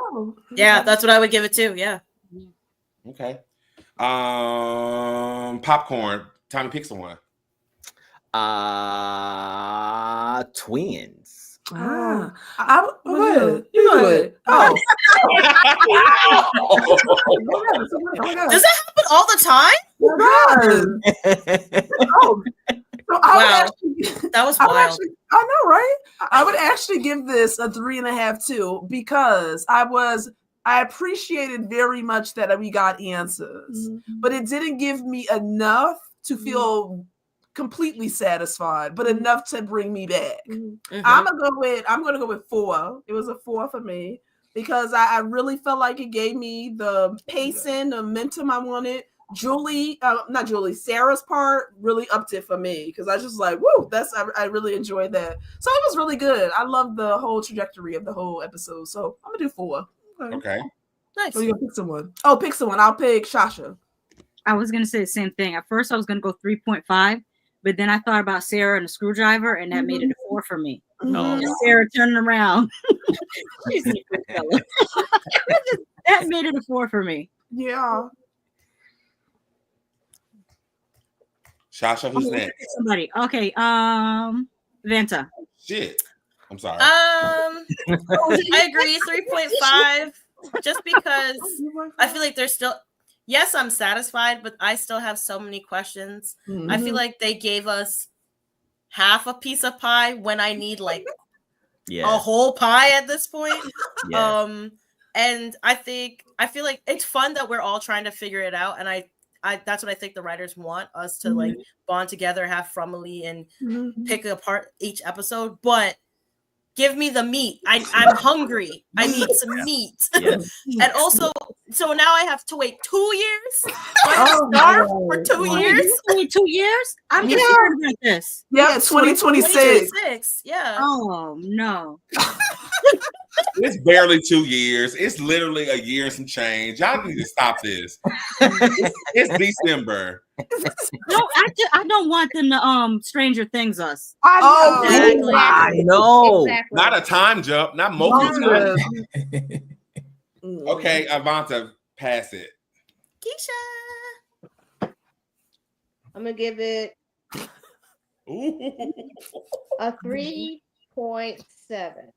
Yeah, that's what I would give it to. Yeah. Okay. Popcorn. Tommy picks one. Twins. You go ahead. Does that happen all the time? That was wild. I know, right? I would actually give this a 3.5 too, because I appreciated very much that we got answers, but it didn't give me enough to feel completely satisfied, but enough to bring me back. I'm gonna go with 4. It was a 4 for me because I really felt like it gave me the pacing, the momentum I wanted. Sarah's part really upped it for me because I was just like, woo, I really enjoyed that. So it was really good. I loved the whole trajectory of the whole episode. So I'm gonna do 4. Okay. Nice. So you gonna pick someone? Oh, pick someone. I'll pick Shasha. I was gonna say the same thing. At first I was gonna go 3.5, but then I thought about Sarah and the screwdriver, and that made it a 4 for me. Sarah turning around. She's a good fella. That made it a 4 for me. Yeah. Shasha, who's next? Somebody. Okay. Vanta. Shit. I'm sorry. I agree. 3.5. Just because I feel like there's still. Yes, I'm satisfied, but I still have so many questions. I feel like they gave us half a piece of pie when I need like a whole pie at this point. And I feel like it's fun that we're all trying to figure it out, and I that's what I think the writers want us to like bond together, have family, and pick apart each episode. But give me the meat. I'm hungry. I need some meat. And also, so now I have to wait 2 years. For 2 years. Wait 2 years? I'm just hearing about this. Yeah, 2026. Yeah. Oh no. It's barely 2 years. It's literally a year and some change. Y'all need to stop this. It's December. No, I don't want them to Stranger Things us. Exactly. No. Exactly. Not a time jump. Not multiple times. Okay, Avanta, pass it. Keisha. I'm gonna give it a 3.7.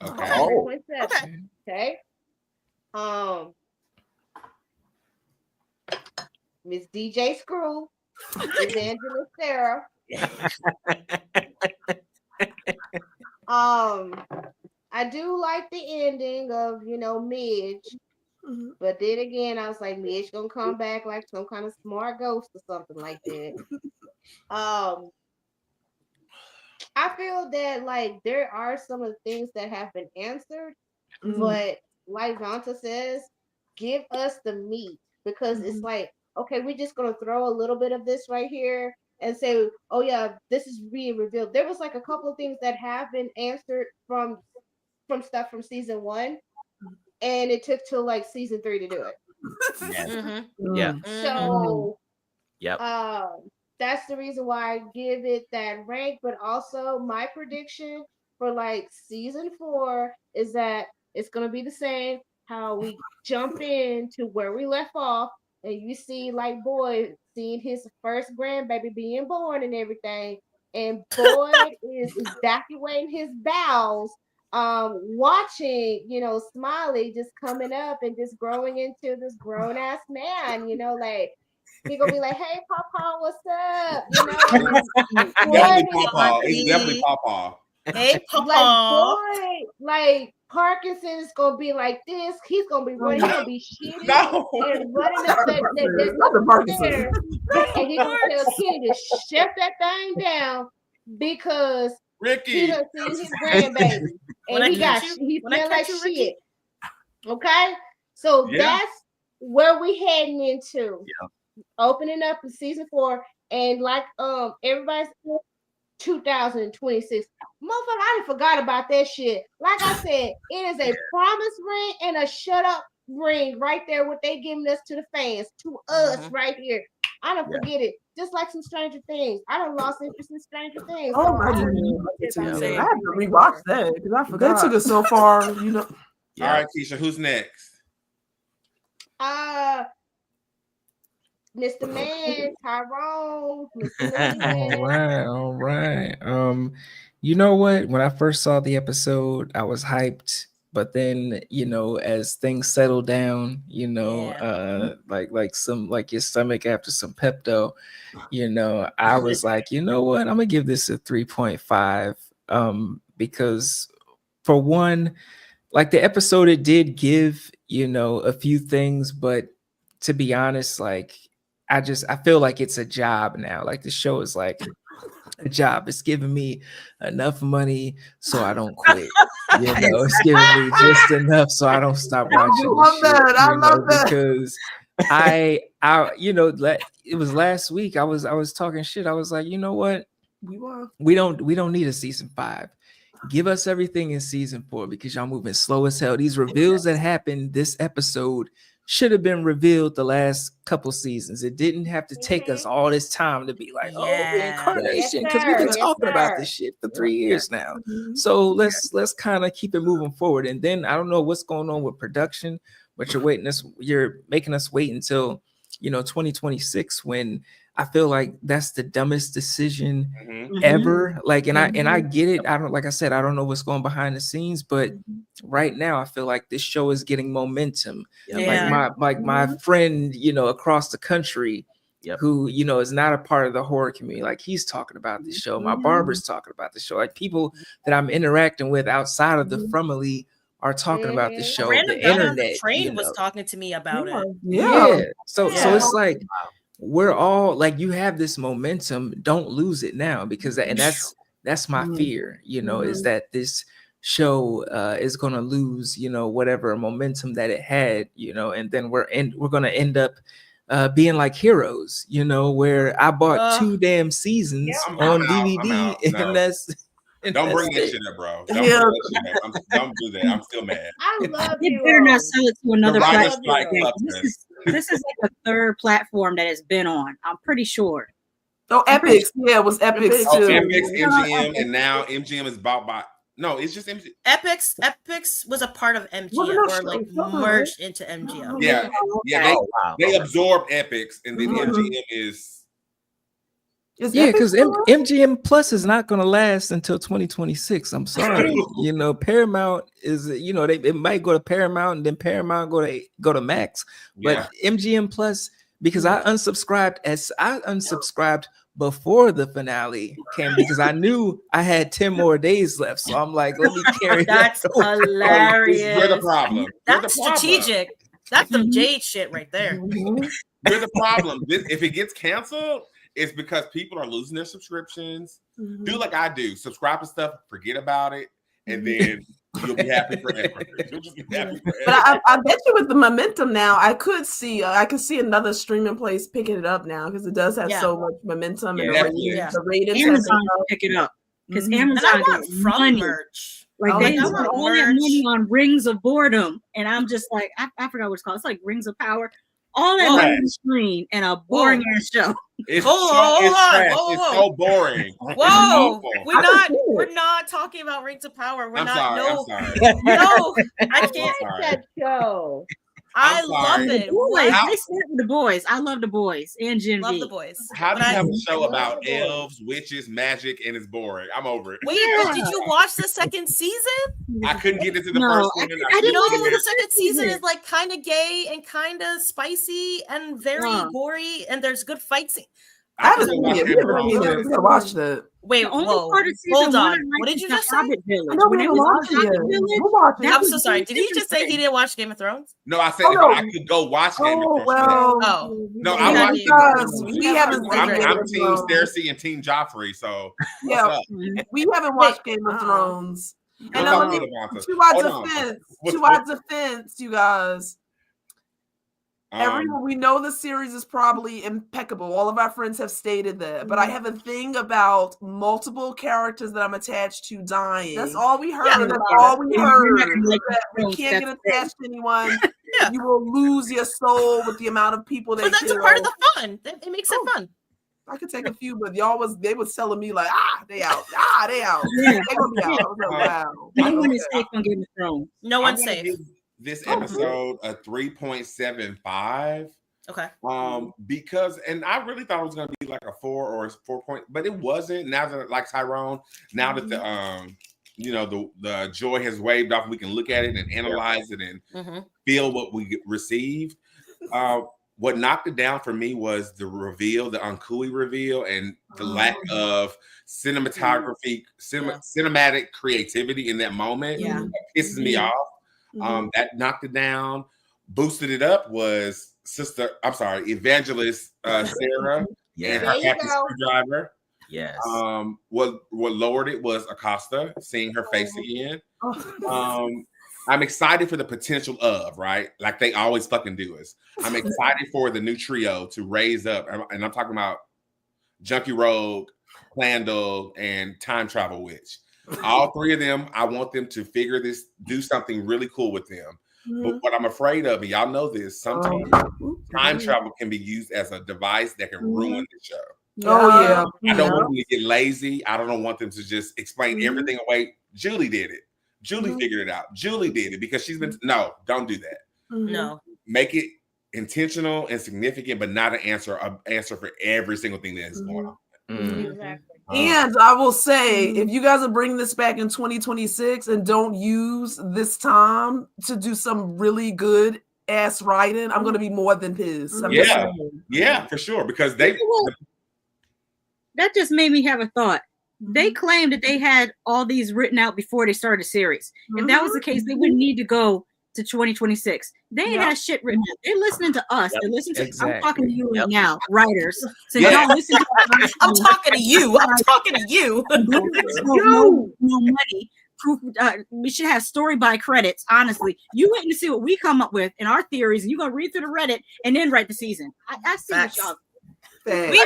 Okay. 3.7. Okay. Miss DJ Screw, Miss Angela Sarah. I do like the ending of Midge, but then again, I was like, Midge gonna come back like some kind of smart ghost or something like that. I feel that like there are some of the things that have been answered, but like Vanta says, give us the meat, because it's like, okay, we're just gonna throw a little bit of this right here and say, oh yeah, this is being revealed. There was like a couple of things that have been answered from stuff from season 1, and it took till like season 3 to do it. So that's the reason why I give it that rank. But also my prediction for like season 4 is that it's gonna be the same. How we jump into where we left off, and you see like Boyd seeing his first grandbaby being born and everything, and Boyd is evacuating his bowels, watching Smiley just coming up and just growing into this grown ass man, like he gonna be like, hey Papa, what's up? Definitely Papa. It's definitely Papa. Hey Papa. Like Boyd, like Parkinson is gonna be like this. He's gonna be running. He's gonna be shitting and running up that stairs, and he's gonna tell Kenny to shut that thing down because Ricky, he done seen his grandbaby, and he smell like shit. Ricky? Okay, so that's where we heading into. Opening up in season 4, and like everybody's 2026. Motherfucker, I done forgot about that shit. Like I said, it is a promise ring and a shut up ring right there, what they giving us to the fans, to us right here. I don't forget it. Just like some Stranger Things. I done lost interest in Stranger Things. Oh my God. I have to rewatch that because I forgot. They took it so far, All right, Keisha, who's next? Mr. Man, Tyrone, Mr. All right. You know what? When I first saw the episode, I was hyped, but then as things settle down, like your stomach after some Pepto, I was like, you know what? I'm gonna give this a 3.5. Because for one, like the episode, it did give a few things, but to be honest, like I feel like it's a job now. Like the show is like a job. It's giving me enough money so I don't quit. It's giving me just enough so I don't stop watching. I love that. Because it was last week. I was talking shit. I was like, you know what? We don't need a season 5. Give us everything in season 4 because y'all moving slow as hell. These reveals that happened this episode should have been revealed the last couple seasons. It didn't have to take us all this time to be like, oh, reincarnation, because we've been talking about this shit for 3 years now. So let's kind of keep it moving forward. And then I don't know what's going on with production, but you're making us wait until 2026, when I feel like that's the dumbest decision ever. Like, and I get it. I don't know what's going behind the scenes, but right now I feel like this show is getting momentum. Like my friend, across the country, who is not a part of the horror community, like he's talking about this show. My barber's talking about the show. Like people that I'm interacting with outside of the family are talking about the show. Random The internet, the train was talking to me about it. So it's like, we're all like, you have this momentum, don't lose it now, because that's my fear, is that this show is going to lose whatever momentum that it had, and then we're going to end up being like Heroes, where I bought 2 damn seasons on DVD, and that's don't bring that shit up, bro. Don't bring that shit up. Don't do that. I'm still mad. I love you. Better not sell it to another platform. This is like a third platform that it's been on. I'm pretty sure. Oh, Epix. Yeah, it was Epix too. Epix, MGM, and now MGM is bought by. No, it's just MGM. Epix was a part of MGM or like merged into MGM. Yeah. They absorbed Epix, and then MGM is. Because MGM Plus is not going to last until 2026. I'm sorry. Paramount is, it might go to Paramount and then Paramount go to Max. But MGM Plus, because I unsubscribed before the finale came, because I knew I had 10 more days left. So I'm like, let me carry that. That's hilarious. You're the problem. That's strategic. That's some Jade shit right there. You're the problem. If it gets canceled, it's because people are losing their subscriptions. Do like I do. Subscribe to stuff, forget about it, and then you'll be happy forever. You'll just be happy forever. But I bet you with the momentum now, I could see another streaming place picking it up now, because it does have so much momentum, and the ratings Amazon pick it up, because Amazon got money. Merch. Like they got all that money on Rings of Boredom, and I'm just like, I forgot what it's called. It's like Rings of Power. All that money on the screen and a boring ass show. It's so boring. Whoa, we're not talking about Rings of Power. I'm sorry. No, I can't. That show. I love it. I start with The Boys. I love The Boys and Gen Love V. The Boys. How do you have a show about elves, witches, magic, and it's boring? I'm over it. Wait, did you watch the second season? I couldn't get into the first one. I didn't know the second season is like kind of gay and kind of spicy and very gory, and there's good fight scenes. I haven't watched it. Wait, only part of season hold on. Like, what did you just say? No, we didn't watch it. I'm so sorry. Did he just say he didn't watch Game of Thrones? No, I said I could go watch Game of Thrones. No, I watched we haven't. I'm Team Cersei and Team Joffrey, so we haven't watched Game of Thrones. And to our defense, you guys. Everyone, we know the series is probably impeccable. All of our friends have stated that, but I have a thing about multiple characters that I'm attached to dying. That's all we heard. Yeah, that's all we heard. We can't get attached to anyone. You will lose your soul with the amount of people that. But that's a part of the fun. It makes it fun. I could take a few, but they was telling me like, they out. They out. They gonna be out. I was like, wow. No one is safe on Game of Thrones. No one's safe. This episode a 3.75. Okay. Because I really thought it was gonna be like a 4 or a 4 point, but it wasn't. Now that like Tyrone, now that the joy has waved off, we can look at it and analyze it and feel what we received. What knocked it down for me was the reveal, the Ankui reveal, and the lack of cinematography, cinematic creativity in that moment. That pisses me off. That knocked it down. Boosted it up was Evangelist Sarah and her happy screwdriver. Yes. What lowered it was Acosta, seeing her face again. I'm excited for the potential of, right? Like they always fucking do us. I'm excited for the new trio to raise up. And I'm talking about Junkie Rogue, Clandle, and Time Travel Witch. All three of them, I want them to do something really cool with them. But what I'm afraid of, and y'all know this, sometimes time travel can be used as a device that can ruin the show. Oh yeah. I don't want them to get lazy. I don't want them to just explain everything away. Julie did it. Julie figured it out. Julie did it because she's been. No, don't do that. No. Make it intentional and significant, but not an answer for every single thing that is going on. Exactly. And I will say, if you guys are bringing this back in 2026 and don't use this time to do some really good ass writing, I'm going to be more than pissed. Yeah, for sure. Because that just made me have a thought. They claimed that they had all these written out before they started the series. If that was the case, they wouldn't need to go to 2026. They ain't got shit written out. They're listening to us. They're listening to I'm talking to you right now, writers. So y'all listen to us. I'm talking to you. I'm talking to you. No money. Proof. We should have story by credits. Honestly, you waiting to see what we come up with in our theories, and you're gonna read through the Reddit and then write the season. I see what y'all.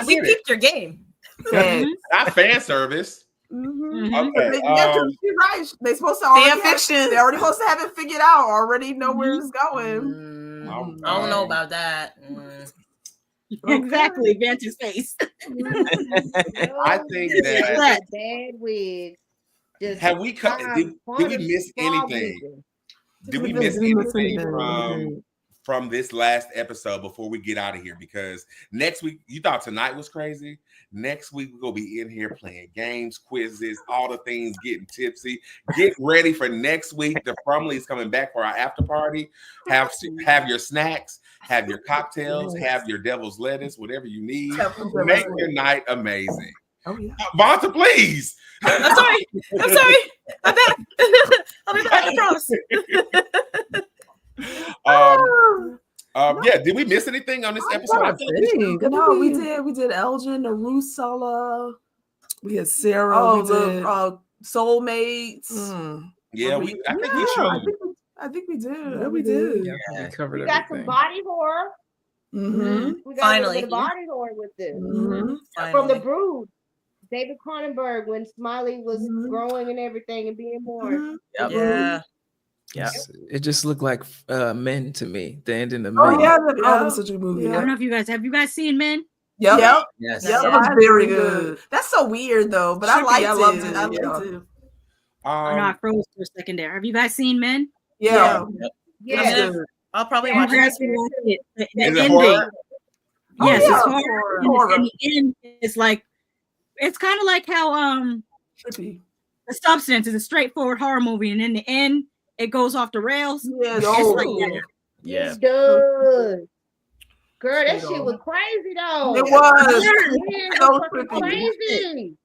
We peeped your game. Not fan service. Okay. You're right. They're supposed to already fiction. They're already supposed to have it figured out. Already know where it's going. I don't know about that. Exactly, Vance's face. I think that bad wig. Have we cut? Did we miss anything? Did we miss anything from this last episode before we get out of here? Because next week, you thought tonight was crazy. Next week, we're going to be in here playing games, quizzes, all the things, getting tipsy. Get ready for next week. The Frumley is coming back for our after party. Have your snacks, have your cocktails, have your devil's lettuce, whatever you need. Make your night amazing. Oh, yeah. Bonta, please. I'm sorry. I'm back. I'll be back. I promise. Yeah, did we miss anything on this episode? No, we did. We did Elgin, Arusala. We had Sarah. We did Soulmates. Yeah, I think we should. I think we did. Yeah, we did. Yeah, we covered everything. Got some body horror. We got a little bit of body horror with this. From the Brood. David Cronenberg, when Smiley was growing and everything and being born. Yeah. Yeah, it just looked like Men to me. The ending of Men. Men. That was such a movie. I don't know if you guys have you guys seen Men? Yep. Yes. That was very good. That's so weird though, but I liked it. I loved it. I liked it. Oh, no, I froze for a second there. Have you guys seen Men? Yeah. I'll probably watch it. The ending. Yes, it's horror. And the end is like, it's kind of like how Trippy. The Substance is a straightforward horror movie, and in the end, it goes off the rails. Yeah, it's like that. Yeah. It does. Girl, that shit was crazy though. It was. So crazy.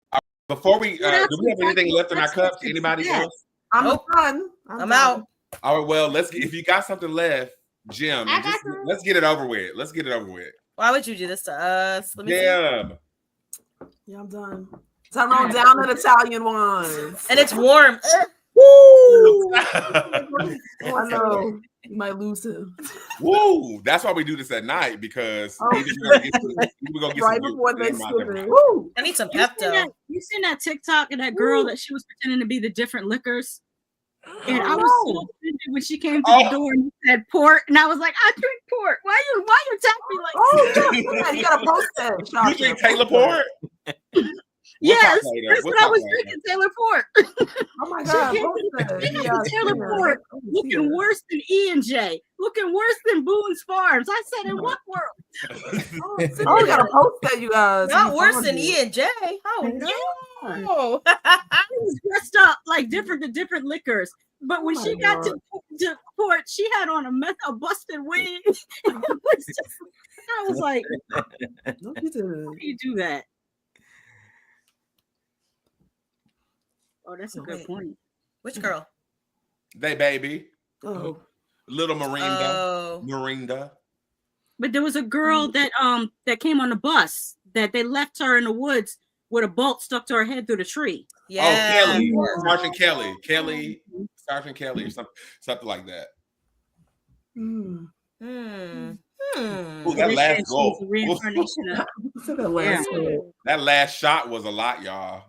Before we do we have anything left in our cups? Anybody else? I'm done. I'm out. All right, well, if you got something left, Jim, let's get it over with. Why would you do this to us? Let me see. Yeah, I'm done. Tyrone, down an Italian one. And it's warm. Woo! I know. You might lose him. Woo! That's why we do this at night, because we're gonna get right before Thanksgiving. Woo! I need some Pepto. You seen that TikTok of that girl that she was pretending to be the different liquors? And I was so offended when she came to the door and said port, and I was like, I drink port. Why you tapping me like that? You gotta post that. You drink Taylor Port? Yes, that's what I was drinking, Taylor Port. Oh my God. Taylor Port looking worse than E&J, looking worse than Boone's Farms. I said, in what world? You gotta post that, you guys. Not worse than E&J. Oh no. She was dressed up like different liquors. But when she got to port, she had on a busted wig. I was like, how do you do that? Oh, that's a good point. Which girl? They baby. Oh. Little Mirinda. But there was a girl that came on the bus that they left her in the woods with a bolt stuck to her head through the tree. Yeah. Oh, Kelly. Sergeant Kelly. Sergeant Kelly or something like that. Hmm. Ooh, that last goal. That last shot was a lot, y'all.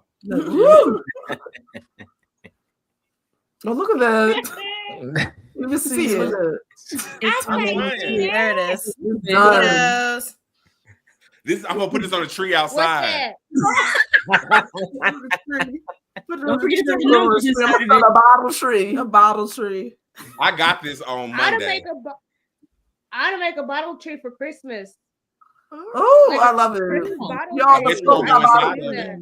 Oh, look at that. Let me see it. It's there it is. Yes. I'm gonna put this on a tree outside. Don't forget to put the numbers inside of it. A bottle tree. I got this on Monday. I don't make a bottle tree for Christmas. Oh, I love it. Y'all,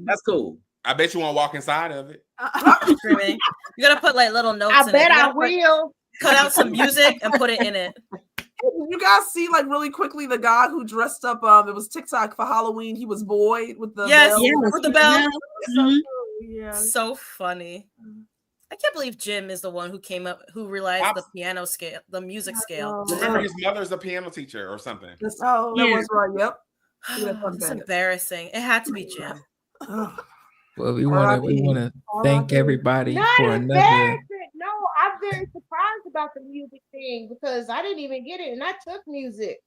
that's cool. I bet you won't walk inside of it. You gotta put like little notes. I bet I will. Cut out some music and put it in it. You guys see, like, really quickly, the guy who dressed up, it was TikTok for Halloween. He was Boyd with the bell. With the bell. Mm-hmm. Yeah. So funny. I can't believe Jim is the one who came up, who realized the piano scale, the music scale. Remember, his mother's a piano teacher or something. That was right. Yep. It's embarrassing. It had to be Jim. Well, we want to thank everybody for another. No, I'm very surprised about the music thing because I didn't even get it, and I took music.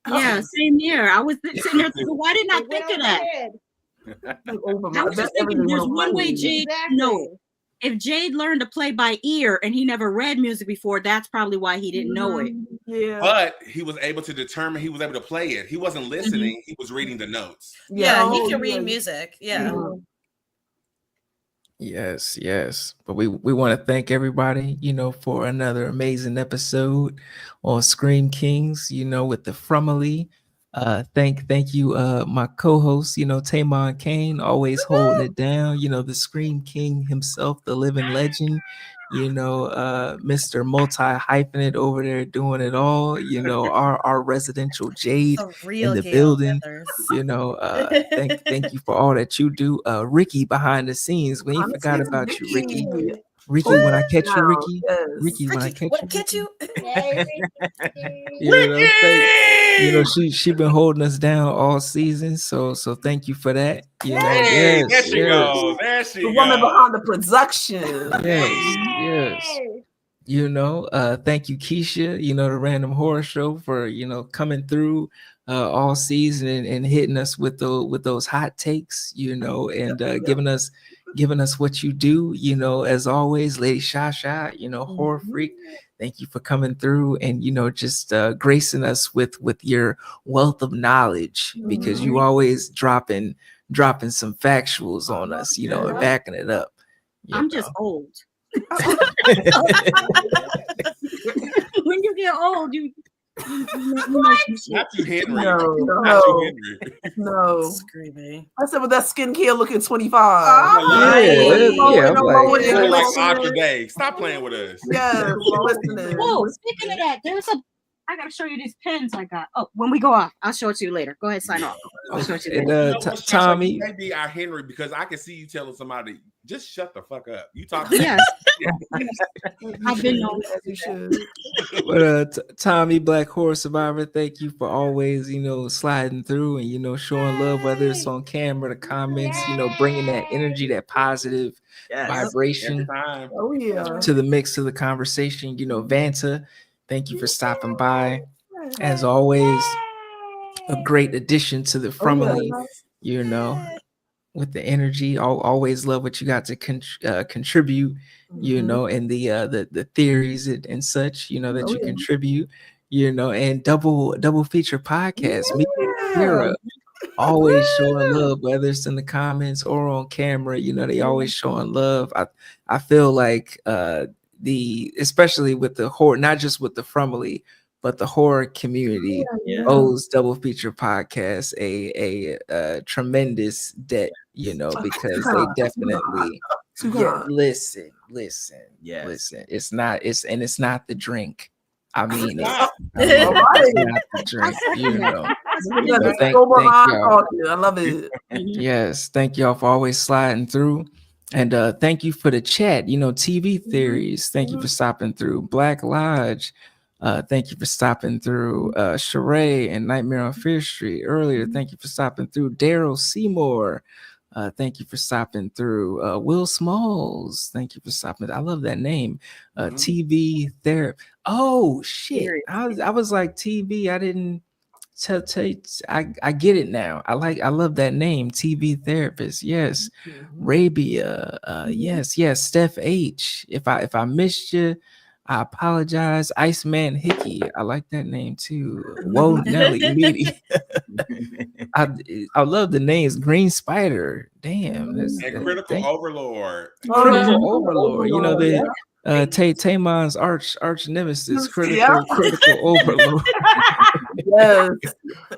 Yeah, same here. I was sitting there thinking, why didn't I think of that? I was just thinking, there's one way Jade know it. If Jade learned to play by ear and he never read music before, that's probably why he didn't know it. Yeah, but he was able to determine. He was able to play it. He wasn't listening. He was reading the notes. Yeah, he can read music. Yeah. Yes. But we want to thank everybody, for another amazing episode on Scream Kings, with the Frumily. Thank you, my co-host, Tamon Kane, always holding it down, the Scream King himself, the living legend, Mr. Multi-hyphenate over there doing it all, our residential Jade in the building, thank you for all that you do. Ricky behind the scenes, we ain't forgot about you, Ricky. Ricky, when I catch you, Ricky. Ricky, when I catch you. She been holding us down all season, so thank you for that. There she goes. The woman behind the production. Yes. Thank you, Keisha, the Random Horror Show for coming through all season and hitting us with those hot takes, and giving us what you do, as always, Lady Shasha, horror freak. Thank you for coming through and just gracing us with your wealth of knowledge, because you always dropping some factuals on us, and backing it up. I'm just old. When you get old, not you, Henry. No. Screaming. I said, with that skincare looking 25. Like Dr. Day. Stop playing with us. Yeah, listening. Oh, speaking of that, I gotta show you these pens I got. Oh, when we go off, I'll show it to you later. Go ahead, sign off. I'll show it to you later. Tommy, maybe our Henry, because I can see you telling somebody, just shut the fuck up. You talk. Yes. I've been known as you should. But Tommy, Black Horror Survivor, thank you for always, sliding through and showing love, whether it's on camera, the comments, bringing that energy, that positive vibration to the mix of the conversation. Vanta, thank you for stopping by. As always, a great addition to the Frumily, with the energy. I'll always love what you got to contribute, and the theories and such, that you contribute, and double feature podcast. Me and Sarah always showing love, whether it's in the comments or on camera. They always showing love. I feel like especially with the horror, not just with the Frumily, but the horror community owes Double Feature Podcast a tremendous debt, because they definitely listen. It's not the drink. I mean, it's not the drink. Thank y'all. I love it. Yes, thank y'all for always sliding through. And thank you for the chat. TV theories. Thank you for stopping through. Black Lodge. Thank you for stopping through. Sheree and Nightmare on Fear Street earlier. Thank you for stopping through. Daryl Seymour. Thank you for stopping through. Will Smalls. Thank you for stopping. I love that name. TV therapy. Oh shit! I was like TV. I didn't tell you. I get it now. I love that name. TV therapist. Yes. Rabia. Yes. Steph H. If I missed you, I apologize. Iceman Hickey. I like that name too. Whoa, Nelly Meaty. I love the names. Green Spider. Damn. And Critical Overlord. Critical Overlord. You know, the Tamon's arch nemesis, Critical Overlord. Yes.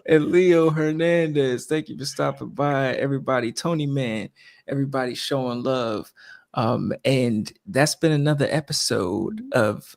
And Leo Hernandez. Thank you for stopping by, everybody. Tony Man, everybody showing love. And that's been another episode of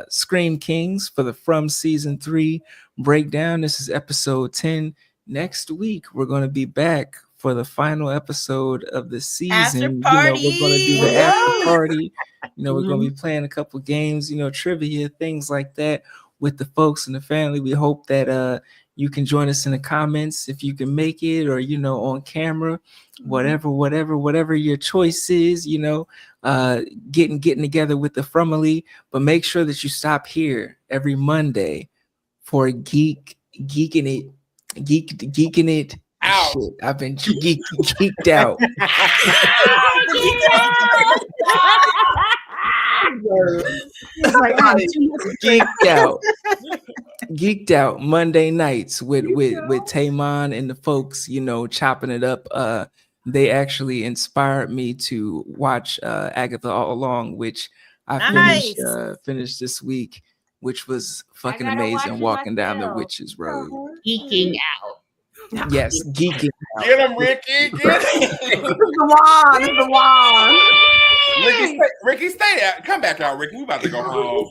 Scream Kings for the From Season 3 breakdown. This is episode 10. Next week we're going to be back for the final episode of the season. After You party. know, we're going to do the after party. You know, we're going to be playing a couple games, you know, trivia, things like that with the folks and the family. We hope that you can join us in the comments if you can make it, or, you know, on camera, whatever your choice is, you know, getting together with the Frumily. But make sure that you stop here every Monday for geeking it out. Shit, I've been geeked out. Geeked out Monday nights with Tamon and the folks, you know, chopping it up. They actually inspired me to watch Agatha All Along, which I finished this week, which was fucking amazing. Walking down the witch's road, geeking out. Yes, geeking out. Get him, Ricky. Get him. It's the wand. Ricky, stay out. Come back out, Ricky. We about to go home.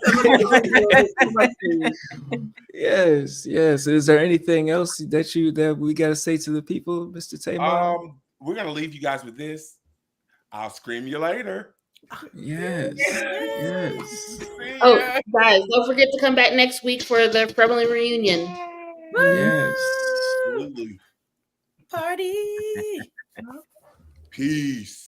Yes. Is there anything else that we got to say to the people, Mr. Tamon? We're gonna leave you guys with this. I'll scream you later. Yes. Oh, guys, don't forget to come back next week for the Frumily reunion. Yes. Absolutely. Party. Peace.